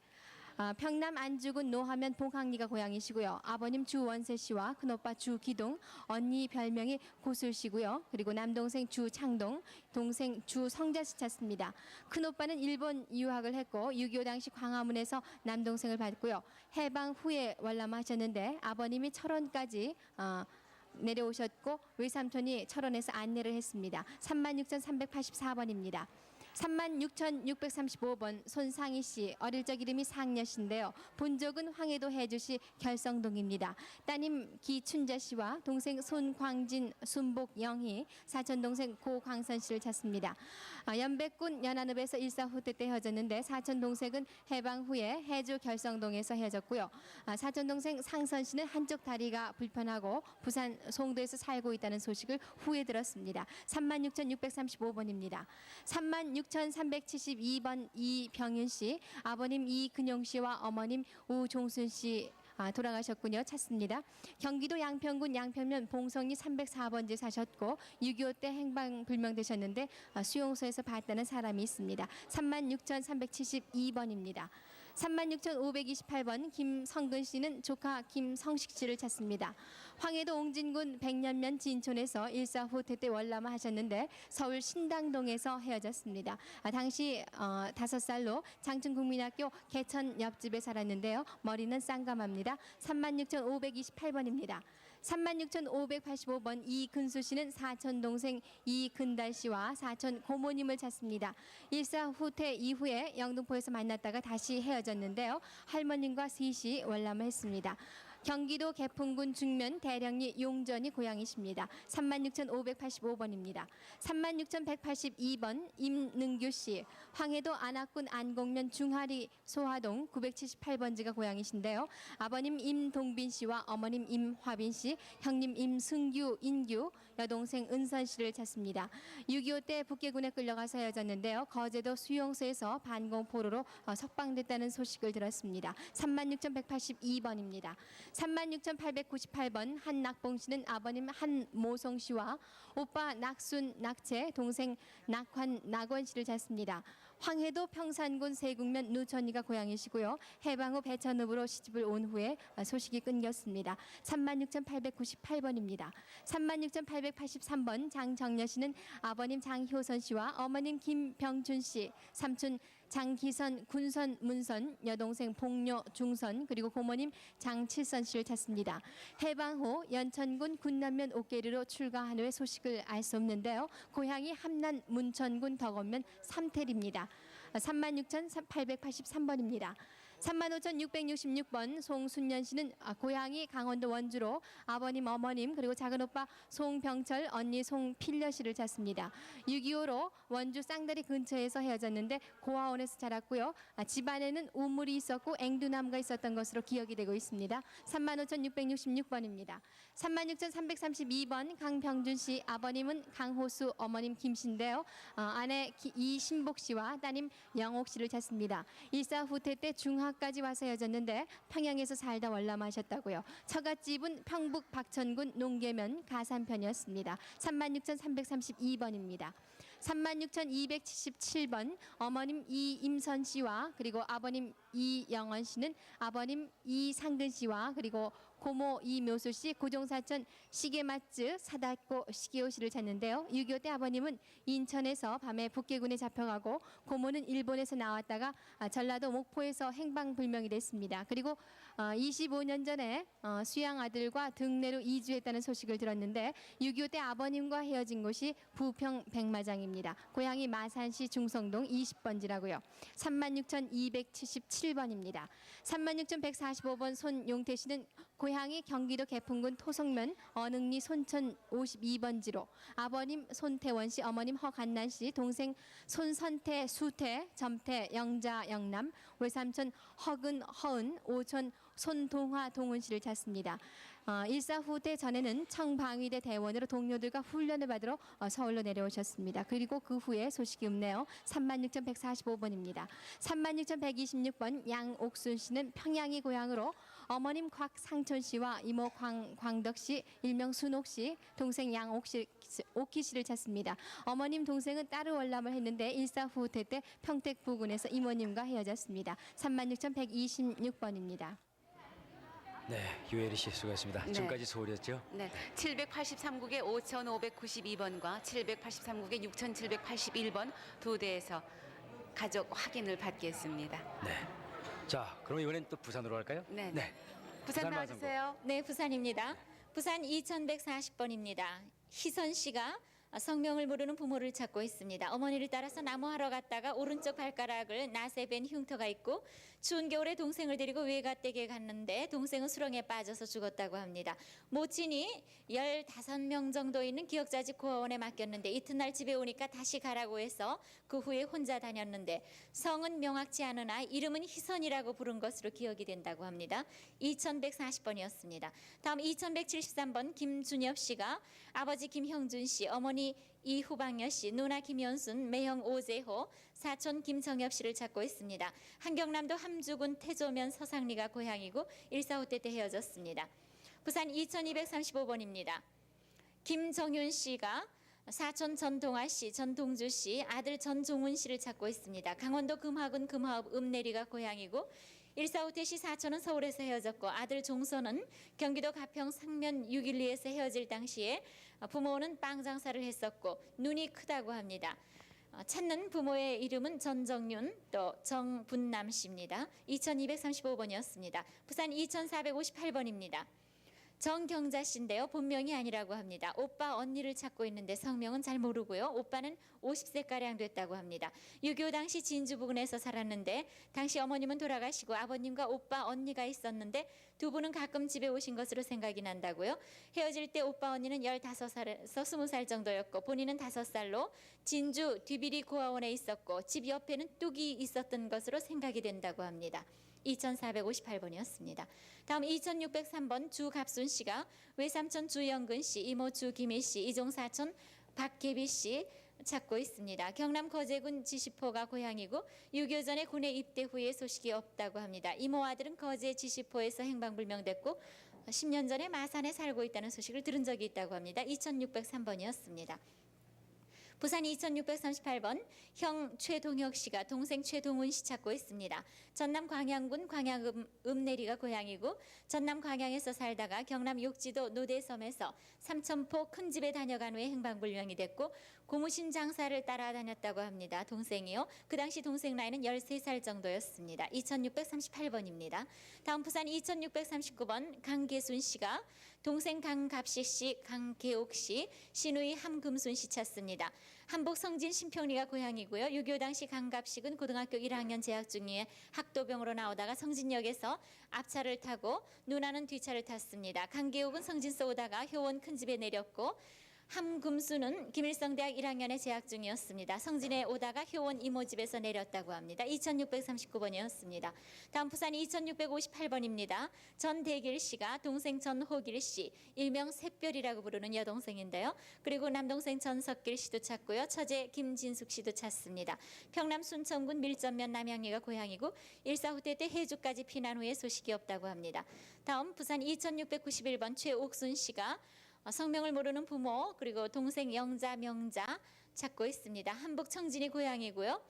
평남 안주군 노하면 봉항리가 고향이시고요. 아버님 주원세 씨와 큰오빠 주기동, 언니 별명이 고술 씨고요. 그리고 남동생 주창동, 동생 주성자 씨 찾습니다. 큰오빠는 일본 유학을 했고 6.25 당시 광화문에서 남동생을 받고요. 해방 후에 월남하셨는데 아버님이 철원까지 내려오셨고 외삼촌이 철원에서 안내를 했습니다. 36,384번입니다. 36,635번 손상희 씨, 어릴 적 이름이 상녀 씨인데요. 본적은 황해도 해주시 결성동입니다. 따님 기춘자 씨와 동생 손광진, 순복영희, 사촌 동생 고광선 씨를 찾습니다. 연백군 연안읍에서 일사후퇴 때 헤어졌는데 사촌 동생은 해방 후에 해주 결성동에서 헤어졌고요. 사촌 동생 상선 씨는 한쪽 다리가 불편하고 부산 송도에서 살고 있다는 소식을 후에 들었습니다. 36,635번입니다. 36,372번 이병윤 씨, 아버님 이근용 씨와 어머님 우종순 씨 돌아가셨군요. 찾습니다. 경기도 양평군 양평면 봉성리 304번지 사셨고 6.25 때 행방불명되셨는데 수용소에서 봤다는 사람이 있습니다. 36,372번입니다. 36,528번 김성근 씨는 조카 김성식 씨를 찾습니다. 황해도 옹진군 백년면 진촌에서 일사후퇴 때 월남을 하셨는데 서울 신당동에서 헤어졌습니다. 당시 5살로 장충국민학교 개천 옆집에 살았는데요. 머리는 쌍감합니다. 36,528번입니다. 36,585번 이근수 씨는 사촌 동생 이근달 씨와 사촌 고모님을 찾습니다. 일사후퇴 이후에 영등포에서 만났다가 다시 헤어졌는데요. 할머님과 셋이 월남을 했습니다. 경기도 개풍군 중면 대령리 용전이 고향이십니다. 36,585번입니다. 36,182번 임능규 씨, 황해도 안악군 안곡면 중하리 소화동 978번지가 고향이신데요. 아버님 임동빈 씨와 어머님 임화빈 씨, 형님 임승규, 인규, 여동생 은선 씨를 찾습니다. 6.25 때 북계군에 끌려가서 헤어졌는데요. 거제도 수용소에서 반공포로로 석방됐다는 소식을 들었습니다. 36,182번입니다. 36,898번 한낙봉 씨는 아버님 한모성 씨와 오빠 낙순, 낙채, 동생 낙환, 낙원 씨를 찾습니다. 황해도 평산군 세국면 누천이가 고향이시고요. 해방 후 배천읍으로 시집을 온 후에 소식이 끊겼습니다. 36,898번입니다. 36,883번 장정녀 씨는 아버님 장효선 씨와 어머님 김병준 씨, 삼촌 장기선, 군선, 문선, 여동생 복녀, 중선, 그리고 고모님 장칠선 씨를 찾습니다. 해방 후 연천군 군남면 옥계리로 출가한 후의 소식을 알 수 없는데요. 고향이 함남 문천군 덕원면 삼태리입니다. 36,883번입니다. 35,666번 송순년 씨는 고향이 강원도 원주로 아버님, 어머님 그리고 작은 오빠 송병철, 언니 송필려 씨를 찾습니다. 6.25로 원주 쌍다리 근처에서 헤어졌는데 고아원에서 자랐고요. 집안에는 우물이 있었고 앵두나무가 있었던 것으로 기억이 되고 있습니다. 35,666번입니다. 36,332번 강병준 씨, 아버님은 강호수, 어머님 김씨인데요. 아내 이신복 씨와 따님 영옥 씨를 찾습니다. 일사후퇴 때 중학까지 와서 헤어졌는데 평양에서 살다 월남하셨다고요. 처갓집은 평북 박천군 농계면 가산편이었습니다. 36,332번입니다. 36,277번 어머님 이임선 씨와 그리고 아버님 이영원 씨는 아버님 이상근 씨와 그리고 고모 이묘수 씨, 고종사천 시계맛즈 사다코 시기호 씨를 찾는데요. 6.25 때 아버님은 인천에서 밤에 북계군에 잡혀가고 고모는 일본에서 나왔다가 전라도 목포에서 행방불명이 됐습니다. 그리고 25년 전에 수양 아들과 등내로 이주했다는 소식을 들었는데 6.25 때 아버님과 헤어진 곳이 부평 백마장입니다. 고향이 마산시 중성동 20번지라고요. 36,277번입니다. 36,145번 손용태 씨는 고향이 경기도 개풍군 토성면 언흥리 손천 52번지로 아버님 손태원 씨, 어머님 허간난 씨, 동생 손선태, 수태, 점태, 영자, 영남, 외삼촌 허근, 허은, 오촌 손동화, 동훈 씨를 찾습니다. 일사후퇴 전에는 청방위대 대원으로 동료들과 훈련을 받으러 서울로 내려오셨습니다. 그리고 그 후에 소식이 없네요. 36,145번입니다. 36,126번 양옥순 씨는 평양이 고향으로 어머님 곽상천 씨와 이모 광덕 씨, 일명 순옥 씨, 동생 오키 씨를 찾습니다. 어머님 동생은 따로 월남을 했는데 일사후퇴 때 평택 부근에서 이모님과 헤어졌습니다. 36,126번입니다. 네, 유혜리 씨 수고했습니다. 네. 지금까지 서울이었죠? 네, 783국의 5,592번과 783국의 6,781번 두 대에서 가족 확인을 받겠습니다. 네. 자, 그럼 이번엔 또 부산으로 갈까요? 네. 부산 부산 나와주세요. 네, 부산입니다. 부산 2140번입니다. 희선 씨가 성명을 모르는 부모를 찾고 있습니다. 어머니를 따라서 나무하러 갔다가 오른쪽 발가락을 낫에 벤 흉터가 있고 추운 겨울에 동생을 데리고 외갓댁에 갔는데 동생은 수렁에 빠져서 죽었다고 합니다. 모친이 15명 정도 있는 기억자집 고아원에 맡겼는데 이튿날 집에 오니까 다시 가라고 해서 그 후에 혼자 다녔는데 성은 명확치 않으나 이름은 희선이라고 부른 것으로 기억이 된다고 합니다. 2140번이었습니다. 다음 2173번 김준엽 씨가 아버지 김형준 씨, 어머니 이후방여 씨, 누나 김연순, 매형 오재호, 사촌 김정엽 씨를 찾고 있습니다. 한경남도 함주군 태조면 서상리가 고향이고 일사후퇴 때 헤어졌습니다. 부산 2235번입니다. 김정윤 씨가 사촌 전동아 씨, 전동주 씨, 아들 전종훈 씨를 찾고 있습니다. 강원도 금화군 금화읍 읍내리가 고향이고 일사후퇴 시 사촌은 서울에서 헤어졌고 아들 종선은 경기도 가평 상면 612에서 헤어질 당시에 부모는 빵 장사를 했었고 눈이 크다고 합니다. 찾는 부모의 이름은 전정윤 또 정분남 씨입니다. 2235번이었습니다. 부산 2458번입니다. 정경자 씨인데요. 본명이 아니라고 합니다. 오빠 언니를 찾고 있는데 성명은 잘 모르고요. 오빠는 50세가량 됐다고 합니다. 6.25 당시 진주 부근에서 살았는데 당시 어머님은 돌아가시고 아버님과 오빠 언니가 있었는데 두 분은 가끔 집에 오신 것으로 생각이 난다고요. 헤어질 때 오빠 언니는 15살에서 20살 정도였고 본인은 5살로 진주 뒤비리 고아원에 있었고 집 옆에는 뚝이 있었던 것으로 생각이 된다고 합니다. 2458번이었습니다. 다음 2603번 주갑순 씨가 외삼촌 주영근 씨, 이모 주기미 씨, 이종사촌 박계비 씨 찾고 있습니다. 경남 거제군 지시포가 고향이고 6.25 전에 군에 입대 후에 소식이 없다고 합니다. 이모 아들은 거제 지시포에서 행방불명됐고 10년 전에 마산에 살고 있다는 소식을 들은 적이 있다고 합니다. 2603번이었습니다. 부산 2638번 형 최동혁 씨가 동생 최동훈 씨 찾고 있습니다. 전남 광양군 광양 읍내리가 고향이고 전남 광양에서 살다가 경남 욕지도 노대섬에서 삼천포 큰 집에 다녀간 후에 행방불명이 됐고 고무신 장사를 따라다녔다고 합니다. 동생이요. 그 당시 동생 나이는 13살 정도였습니다. 2638번입니다. 다음 부산 2639번 강계순 씨가 동생 강갑식 씨, 강계옥 씨, 시누이 함금순 씨 찾습니다. 한복 성진 신평리가 고향이고요. 6.25 당시 강갑식은 고등학교 1학년 재학 중에 학도병으로 나오다가 성진역에서 앞차를 타고 누나는 뒤차를 탔습니다. 강계옥은 성진서 오다가 효원 큰 집에 내렸고 함금수는 김일성대학 1학년에 재학 중이었습니다. 성진에 오다가 효원 이모 집에서 내렸다고 합니다. 2639번이었습니다. 다음 부산 2658번입니다. 전대길 씨가 동생 전호길 씨, 일명 샛별이라고 부르는 여동생인데요. 그리고 남동생 전석길 씨도 찾고요. 처제 김진숙 씨도 찾습니다. 평남 순천군 밀전면 남양리가 고향이고 일사 후퇴 때 해주까지 피난 후에 소식이 없다고 합니다. 다음 부산 2691번 최옥순 씨가 성명을 모르는 부모 그리고 동생 영자 명자 찾고 있습니다. 한북 청진이 고향이고요.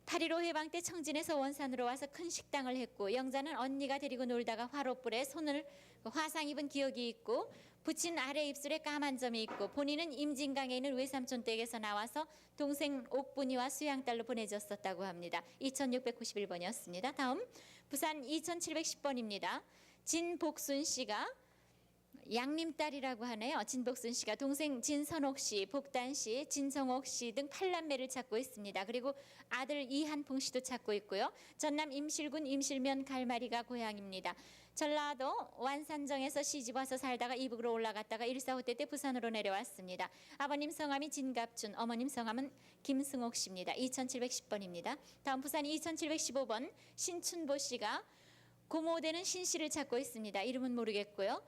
8.15 해방 때 청진에서 원산으로 와서 큰 식당을 했고 영자는 언니가 데리고 놀다가 화롯불에 손을 화상 입은 기억이 있고 붙인 아래 입술에 까만 점이 있고 본인은 임진강에 있는 외삼촌 댁에서 나와서 동생 옥분이와 수양딸로 보내줬었다고 합니다. 2691번이었습니다. 다음 부산 2710번입니다. 진복순 씨가 양림딸이라고 하네요. 진복순 씨가 동생 진선옥 씨, 복단 씨, 진성옥 씨 등 8남매를 찾고 있습니다. 그리고 아들 이한풍 씨도 찾고 있고요. 전남 임실군 임실면 갈마리가 고향입니다. 전라도 완산정에서 시집 와서 살다가 이북으로 올라갔다가 일사후퇴 때 부산으로 내려왔습니다. 아버님 성함이 진갑춘, 어머님 성함은 김승옥 씨입니다. 2710번입니다. 다음 부산 2715번 신춘보 씨가 고모되는 신 씨를 찾고 있습니다. 이름은 모르겠고요.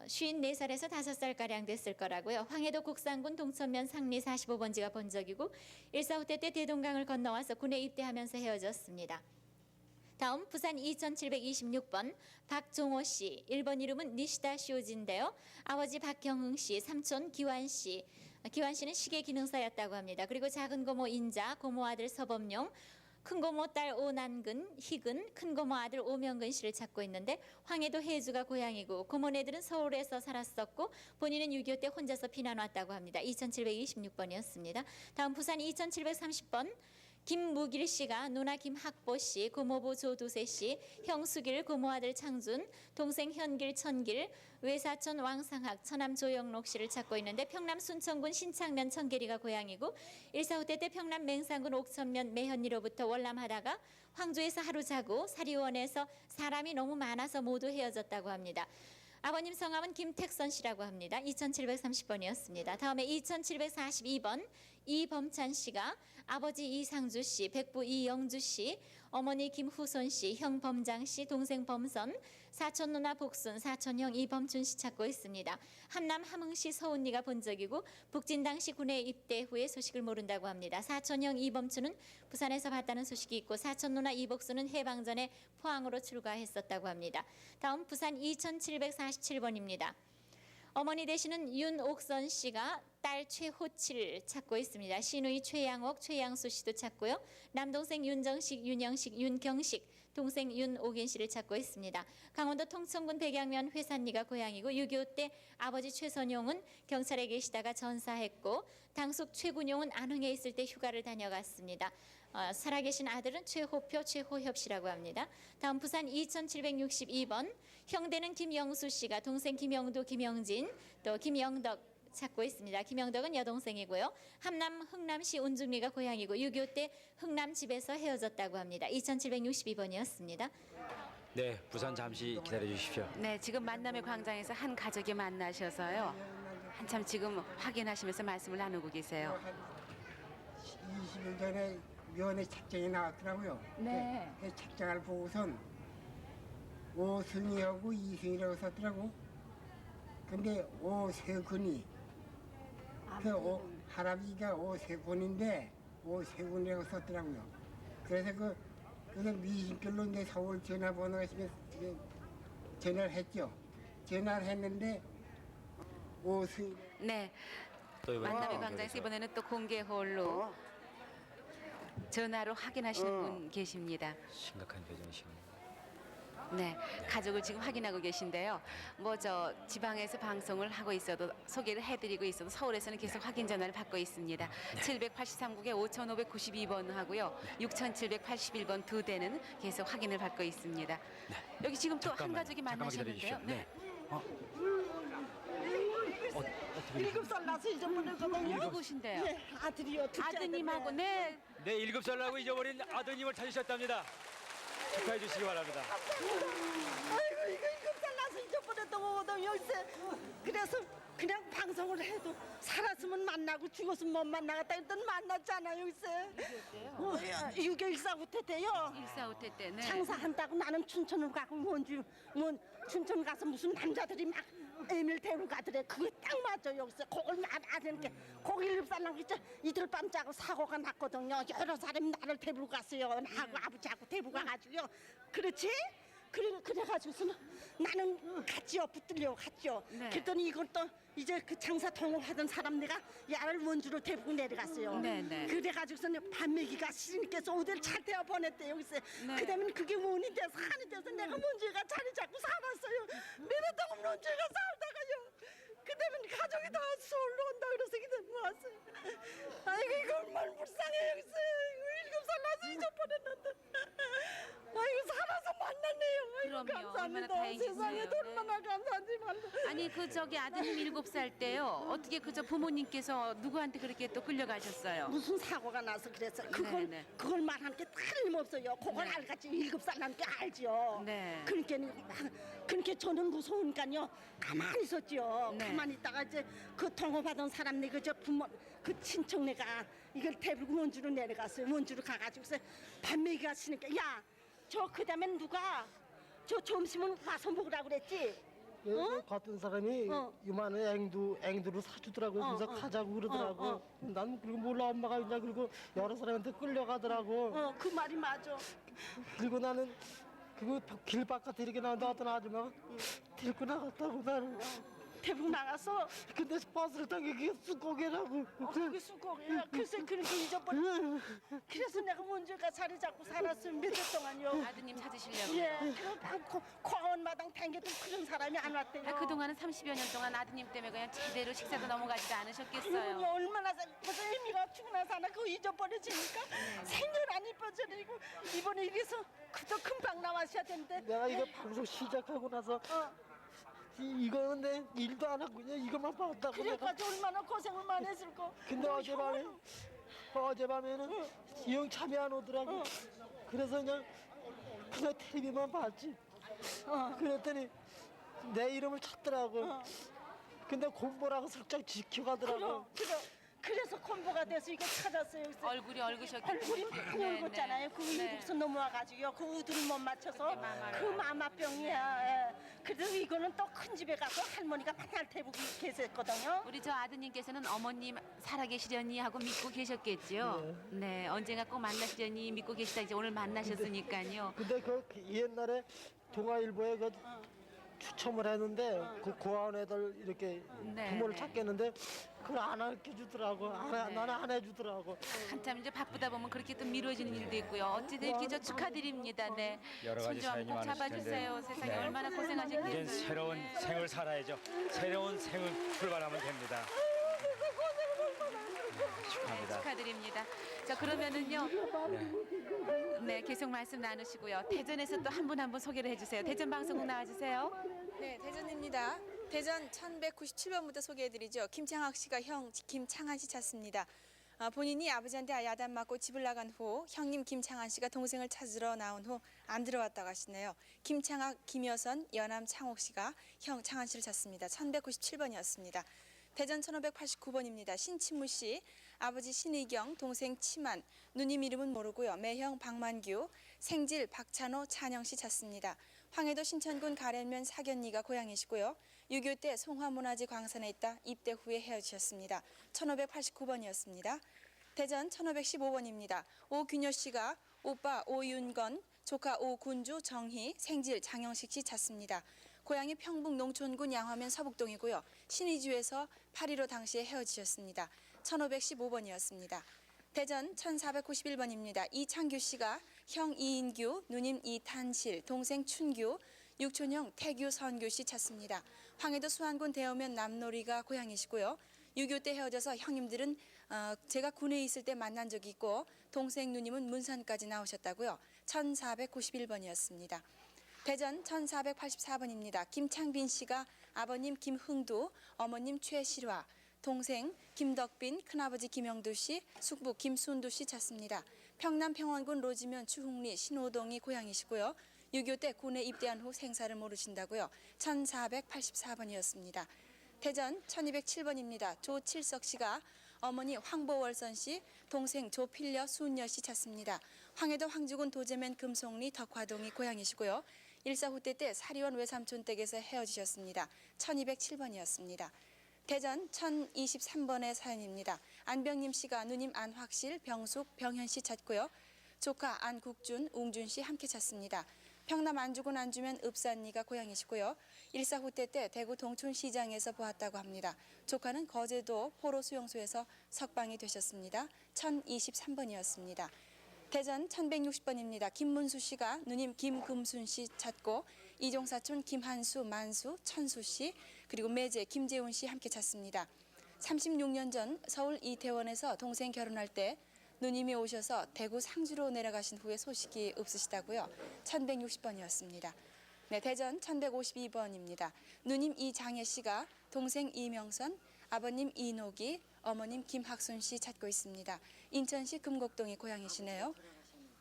54살에서 5살가량 됐을 거라고요. 황해도 국산군 동천면 상리 45번지가 본적이고 일사후퇴 때 대동강을 건너와서 군에 입대하면서 헤어졌습니다. 다음 부산 2726번 박종호 씨, 1번 이름은 니시다 쇼지인데요. 아버지 박경흥 씨, 삼촌 기환 씨. 기환 씨는 시계 기능사였다고 합니다. 그리고 작은 고모 인자, 고모 아들 서범용, 큰 고모 딸 오난근, 희근, 큰 고모 아들 오명근 씨를 찾고 있는데 황해도 해주가 고향이고 고모네들은 서울에서 살았었고 본인은 6.25 때 혼자서 피난 왔다고 합니다. 2726번이었습니다. 다음 부산 2730번 김무길 씨가 누나 김학보 씨, 고모부 조두세 씨, 형수길 고모아들 창준, 동생 현길 천길, 외사촌 왕상학, 처남 조영록 씨를 찾고 있는데 평남 순천군 신창면 청계리가 고향이고 일사후퇴 때 평남 맹산군 옥천면 매현리로부터 월남하다가 황주에서 하루 자고 사리원에서 사람이 너무 많아서 모두 헤어졌다고 합니다. 아버님 성함은 김택선 씨라고 합니다. 2730번이었습니다. 다음에 2742번 이범찬 씨가 아버지 이상주 씨, 백부 이영주 씨, 어머니 김후손 씨, 형 범장 씨, 동생 범선, 사촌 누나 복순, 사촌형 이범춘 씨 찾고 있습니다. 함남 함흥시 서운리가 본적이고 북진 당시 군에 입대 후에 소식을 모른다고 합니다. 사촌형 이범춘은 부산에서 봤다는 소식이 있고 사촌 누나 이복순은 해방 전에 포항으로 출가했었다고 합니다. 다음 부산 2747번입니다. 어머니 되시는 윤옥선 씨가 딸 최호치를 찾고 있습니다. 시누이 최양옥, 최양수 씨도 찾고요. 남동생 윤정식, 윤영식, 윤경식, 동생 윤옥인 씨를 찾고 있습니다. 강원도 통천군 백양면 회산리가 고향이고 6.25 때 아버지 최선용은 경찰에 계시다가 전사했고 당숙 최군용은 안흥에 있을 때 휴가를 다녀갔습니다. 살아계신 아들은 최호표, 최호협 씨라고 합니다. 다음 부산 2762번 형대는 김영수 씨가 동생 김영도, 김영진, 또 김영덕 찾고 있습니다. 김영덕은 여동생이고요. 함남 흥남시 운중리가 고향이고 6.25 때 흥남 집에서 헤어졌다고 합니다. 2762번이었습니다. 네, 부산 잠시 기다려 주십시오. 네, 지금 만남의 광장에서 한 가족이 만나셔서요. 한참 지금 확인하시면서 말씀을 나누고 계세요. 20일 전에 면회 책정이 나왔더라고요. 네. 그 책정을 보고선 오승희하고 이승희라고 썼더라고. 근데 오세근이 할아버지가 오세근인데 오세근이라고 썼더라고요. 그래서 그래서 미신결로 내 서울 전화번호가 있으면 전화를 했죠. 전화를 했는데 오승희. 네, 또 이번에 만남의 광장에서 이번에는 또 공개홀로 전화로 확인하시는 분 계십니다. 심각한 표정이시군요. 네, 가족을 지금 확인하고 계신데요. 뭐 저 지방에서 방송을 하고 있어도 소개를 해드리고 있어도 서울에서는 계속 확인 전화를 받고 있습니다. 783국에 5592번 하고요. 6781번 두 대는 계속 확인을 받고 있습니다. 여기 지금 또 한 가족이 만나셨는데요. 네. 일곱 살 나서 잊어버렸거든요. 누구신데요? 예, 아들이요. 둘째 아드님하고 네. 네, 7살 나고 잊어버린 아드님을 찾으셨답니다. 축하해 주시기 바랍니다. 아이고 이거 일곱 살 나서 잊어버렸던 거거든요. 요새 그래서 그냥 방송을 해도 살았으면 만나고 죽었으면 못 만나겠다 했더니 만났잖아요. 요새 6.14 때요. 145태 때. 네. 장사한다고 나는 춘천으로 가고 춘천 가서 무슨 남자들이 막 애밀 데리고 가더래. 그게 딱 맞아. 여기서 그걸 아는게 거기 7살 난 진짜 이틀 밤 자고 사고가 났거든요. 여러 사람이 나를 데리고 갔어요. 나하고 아버지하고 데리고 가가지고요. 그렇지? 그래가지고서는 나는 갔지요. 붙들려 갔죠. 네. 그랬더니 이걸 또 이제 그 장사 통역하던 사람 내가 야를 원주로 데리고 내려갔어요. 네, 네. 그래가지고서는 밤매기가 시인께서 어딜 차 태워 보냈대 여기서. 네. 그다음에 그게 원이 돼서 한이 돼서 내가 원주가 자리 잡고 살았어요. 몇 동안 원주가 살다가요. 그다음에 가족이 다 서울로 온다 그래서 그때 모았어요. 아이고 이거 얼마나 불쌍해 여기서. 7살 나서 잊어버렸는데. 아이고 살아서 만났네요. 아이고 그럼요. 얼마나 감사합니다. 다행이세요. 세상에 네. 얼마나 감사한지 말로. 아니 그 저기 아드님 7살 때요. 어떻게 그저 부모님께서 누구한테 그렇게 또 끌려가셨어요? 무슨 사고가 나서 그래서 네. 그걸 말하는 게 틀림없어요. 그걸 네. 알겠지. 7살 나는 게 알죠. 네. 그러니까 저는 무서우니까요. 가만히 있었죠. 네. 가만히 있다가 이제 그 통화받은 사람네 그저 부모 그 친척네가 이걸 데리고 원주로 내려갔어요. 원주로 가가지고서 밤매기가 쓰니까 야 저 그다음엔 누가 저 점심은 와서 먹으라 그랬지. 어? 같은 사람이 어. 요만한 앵두를 사주더라고요. 그래서 가자고 그러더라고요. 난 그리고 몰라 엄마가 그냥 그리고 여러 사람한테 끌려가더라고. 그 말이 맞아. 그리고 나는 그거 길 바깥에 이렇게 나왔는데 어떤 아줌마가 데리고 나갔다고 나를. 데리고 나가서 근데 버스를 타고 이게 쑥고개라고. 그게 수고해요. 글쎄 그렇게 잊어버려. 그래서 내가 원주가 자리 잡고 살았어요. 몇 년 동안요. 아드님 찾으시려고. 예, 그리고 과원마당 댕겨도 그런 사람이 안 왔대요. 그동안은 30여 년 동안 아드님 때문에 그냥 제대로 식사도 넘어가지도 그러면 않으셨겠어요. 얼마나 벌써 의미가 없구나 사나 그거 잊어버려지니까 생전 안 잊어버리고 이번에 이래서 그저 금방 나와셔야 되는데 내가 이거 방송 시작하고 나서 이거는 내 일도 안 하고 그냥 이것만 봤다고. 그래가지고 얼마나 고생을 많이 했을 거. 근데 어젯밤에는 영 잠이 안 오더라고. 그래서 그냥 텔레비만 봤지. 그랬더니 내 이름을 찾더라고. 근데 곰보라고 살짝 지켜가더라고. 그래서 콤보가 돼서 이거 찾았어요. 그래서 얼굴이 얼그셨겠죠. 얼굴이 많이 네, 얼었잖아요. 네. 그 네. 일곱서 넘어와가지고요. 그 우두를 못 맞춰서 마마를. 그 마마병이야. 예. 그래서 이거는 또 큰 집에 가서 할머니가 맨날 대고 계셨거든요. 우리 저 아드님께서는 어머님 살아계시려니 하고 믿고 계셨겠죠. 네, 언젠가 꼭 만나시려니 믿고 계시다 이제 오늘 만나셨으니까요. 근데 그 옛날에 동아일보에 그 추첨을 했는데 그 고아원 애들 이렇게 네, 부모를 네. 찾겠는데 그걸 안 알려주더라고. 나는 안 해주더라고. 한참 이제 바쁘다 보면 그렇게 또 미뤄지는 일도 있고요. 어쨌든 이렇게 저 축하드립니다. 네, 여러 가지 손좀 사연이 꼭 많으실 잡아주세요. 텐데. 세상에 네. 얼마나 이젠 고생하셨겠어요. 새로운 생을 살아야죠. 새로운 생을 출발하면 됩니다. 축하합니다. 축하드립니다. 자 그러면은요. 네, 계속 말씀 나누시고요. 대전에서 또 한 분 한 분 소개를 해주세요. 대전 방송국 나와주세요. 네, 대전입니다. 대전 1197번부터 소개해드리죠. 김창학 씨가 형 김창한 씨 찾습니다. 본인이 아버지한테 야단 맞고 집을 나간 후 형님 김창한 씨가 동생을 찾으러 나온 후 안 들어왔다고 하시네요. 김창학, 김여선, 여남 창옥 씨가 형 창한 씨를 찾습니다. 1197번이었습니다. 대전 1589번입니다. 신친무 씨, 아버지 신의경, 동생 치만, 누님 이름은 모르고요. 매형 박만규, 생질 박찬호, 찬영 씨 찾습니다. 황해도 신천군 가련면 사견리가 고향이시고요. 6.25 때 송화문화재 광산에 있다 입대 후에 헤어지셨습니다. 1589번이었습니다. 대전 1515번입니다. 오균여 씨가 오빠 오윤건, 조카 오군주 정희, 생질 장영식 씨 찾습니다. 고향이 평북 농촌군 양화면 서북동이고요. 신의주에서 8.15 당시에 헤어지셨습니다. 1515번이었습니다. 대전 1491번입니다. 이창규 씨가 형 이인규, 누님 이탄실, 동생 춘규, 육촌형 태규, 선규 씨 찾습니다. 황해도 수안군 대오면 남놀이가 고향이시고요. 6.25 때 헤어져서 형님들은 제가 군에 있을 때 만난 적이 있고 동생 누님은 문산까지 나오셨다고요. 1491번이었습니다. 대전 1484번입니다. 김창빈 씨가 아버님 김흥두, 어머님 최실화, 동생 김덕빈, 큰아버지 김영두 씨, 숙부 김순두 씨 찾습니다. 평남 평원군 로지면 추흥리 신호동이 고향이시고요. 6.25 때 군에 입대한 후 생사를 모르신다고요. 1484번이었습니다. 대전 1207번입니다. 조칠석 씨가 어머니 황보월선 씨, 동생 조필려 순여 씨 찾습니다. 황해도 황주군 도제면 금송리 덕화동이 고향이시고요. 일사후퇴 때 사리원 외삼촌 댁에서 헤어지셨습니다. 1207번이었습니다. 대전 1023번의 사연입니다. 안병림 씨가 누님 안확실, 병숙, 병현 씨 찾고요. 조카 안국준, 웅준 씨 함께 찾습니다. 평남 안주군 안주면 읍산리가 고향이시고요. 일사후퇴 때 대구 동촌시장에서 보았다고 합니다. 조카는 거제도 포로 수용소에서 석방이 되셨습니다. 1023번이었습니다. 대전 1160번입니다. 김문수 씨가 누님 김금순 씨 찾고 이종사촌 김한수, 만수, 천수 씨 그리고 매제 김재훈 씨 함께 찾습니다. 36년 전 서울 이태원에서 동생 결혼할 때 누님이 오셔서 대구 상주로 내려가신 후에 소식이 없으시다고요. 1160번이었습니다. 네, 대전 1152번입니다. 누님 이장혜 씨가 동생 이명선, 아버님 이노기, 어머님 김학순 씨 찾고 있습니다. 인천시 금곡동이 고향이시네요.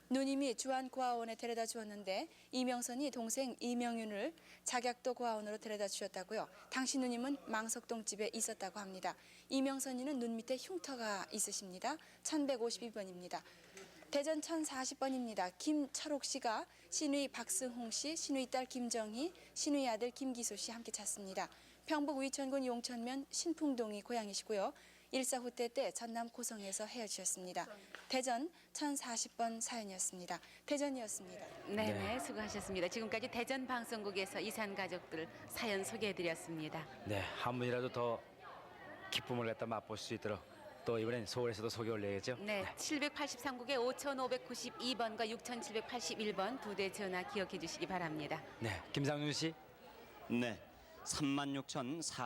누님이 주안고아원에 데려다 주었는데 이명선이 동생 이명윤을 작약도 고아원으로 데려다 주셨다고요. 당시 누님은 망석동 집에 있었다고 합니다. 이명선이는 눈 밑에 흉터가 있으십니다. 1152번입니다. 대전 1040번입니다. 김철옥 씨가 시누이 박승홍 씨, 시누이 딸 김정희, 시누이 아들 김기수 씨 함께 찾습니다. 평북 위천군 용천면 신풍동이 고향이시고요. 일사후퇴 때 전남 고성에서 헤어지셨습니다. 대전 1040번 사연이었습니다. 대전이었습니다. 네, 수고하셨습니다. 지금까지 대전 방송국에서 이산 가족들 사연 소개해드렸습니다. 네, 한 분이라도 더 기쁨을 갖다 맛볼 수 있도록 또 이번엔 서울에서도 소개 올려야죠. 네, 783국에 5592번과 6781번 두 대 전화 기억해 주시기 바랍니다. 네, 김상윤 씨. 네, 36,400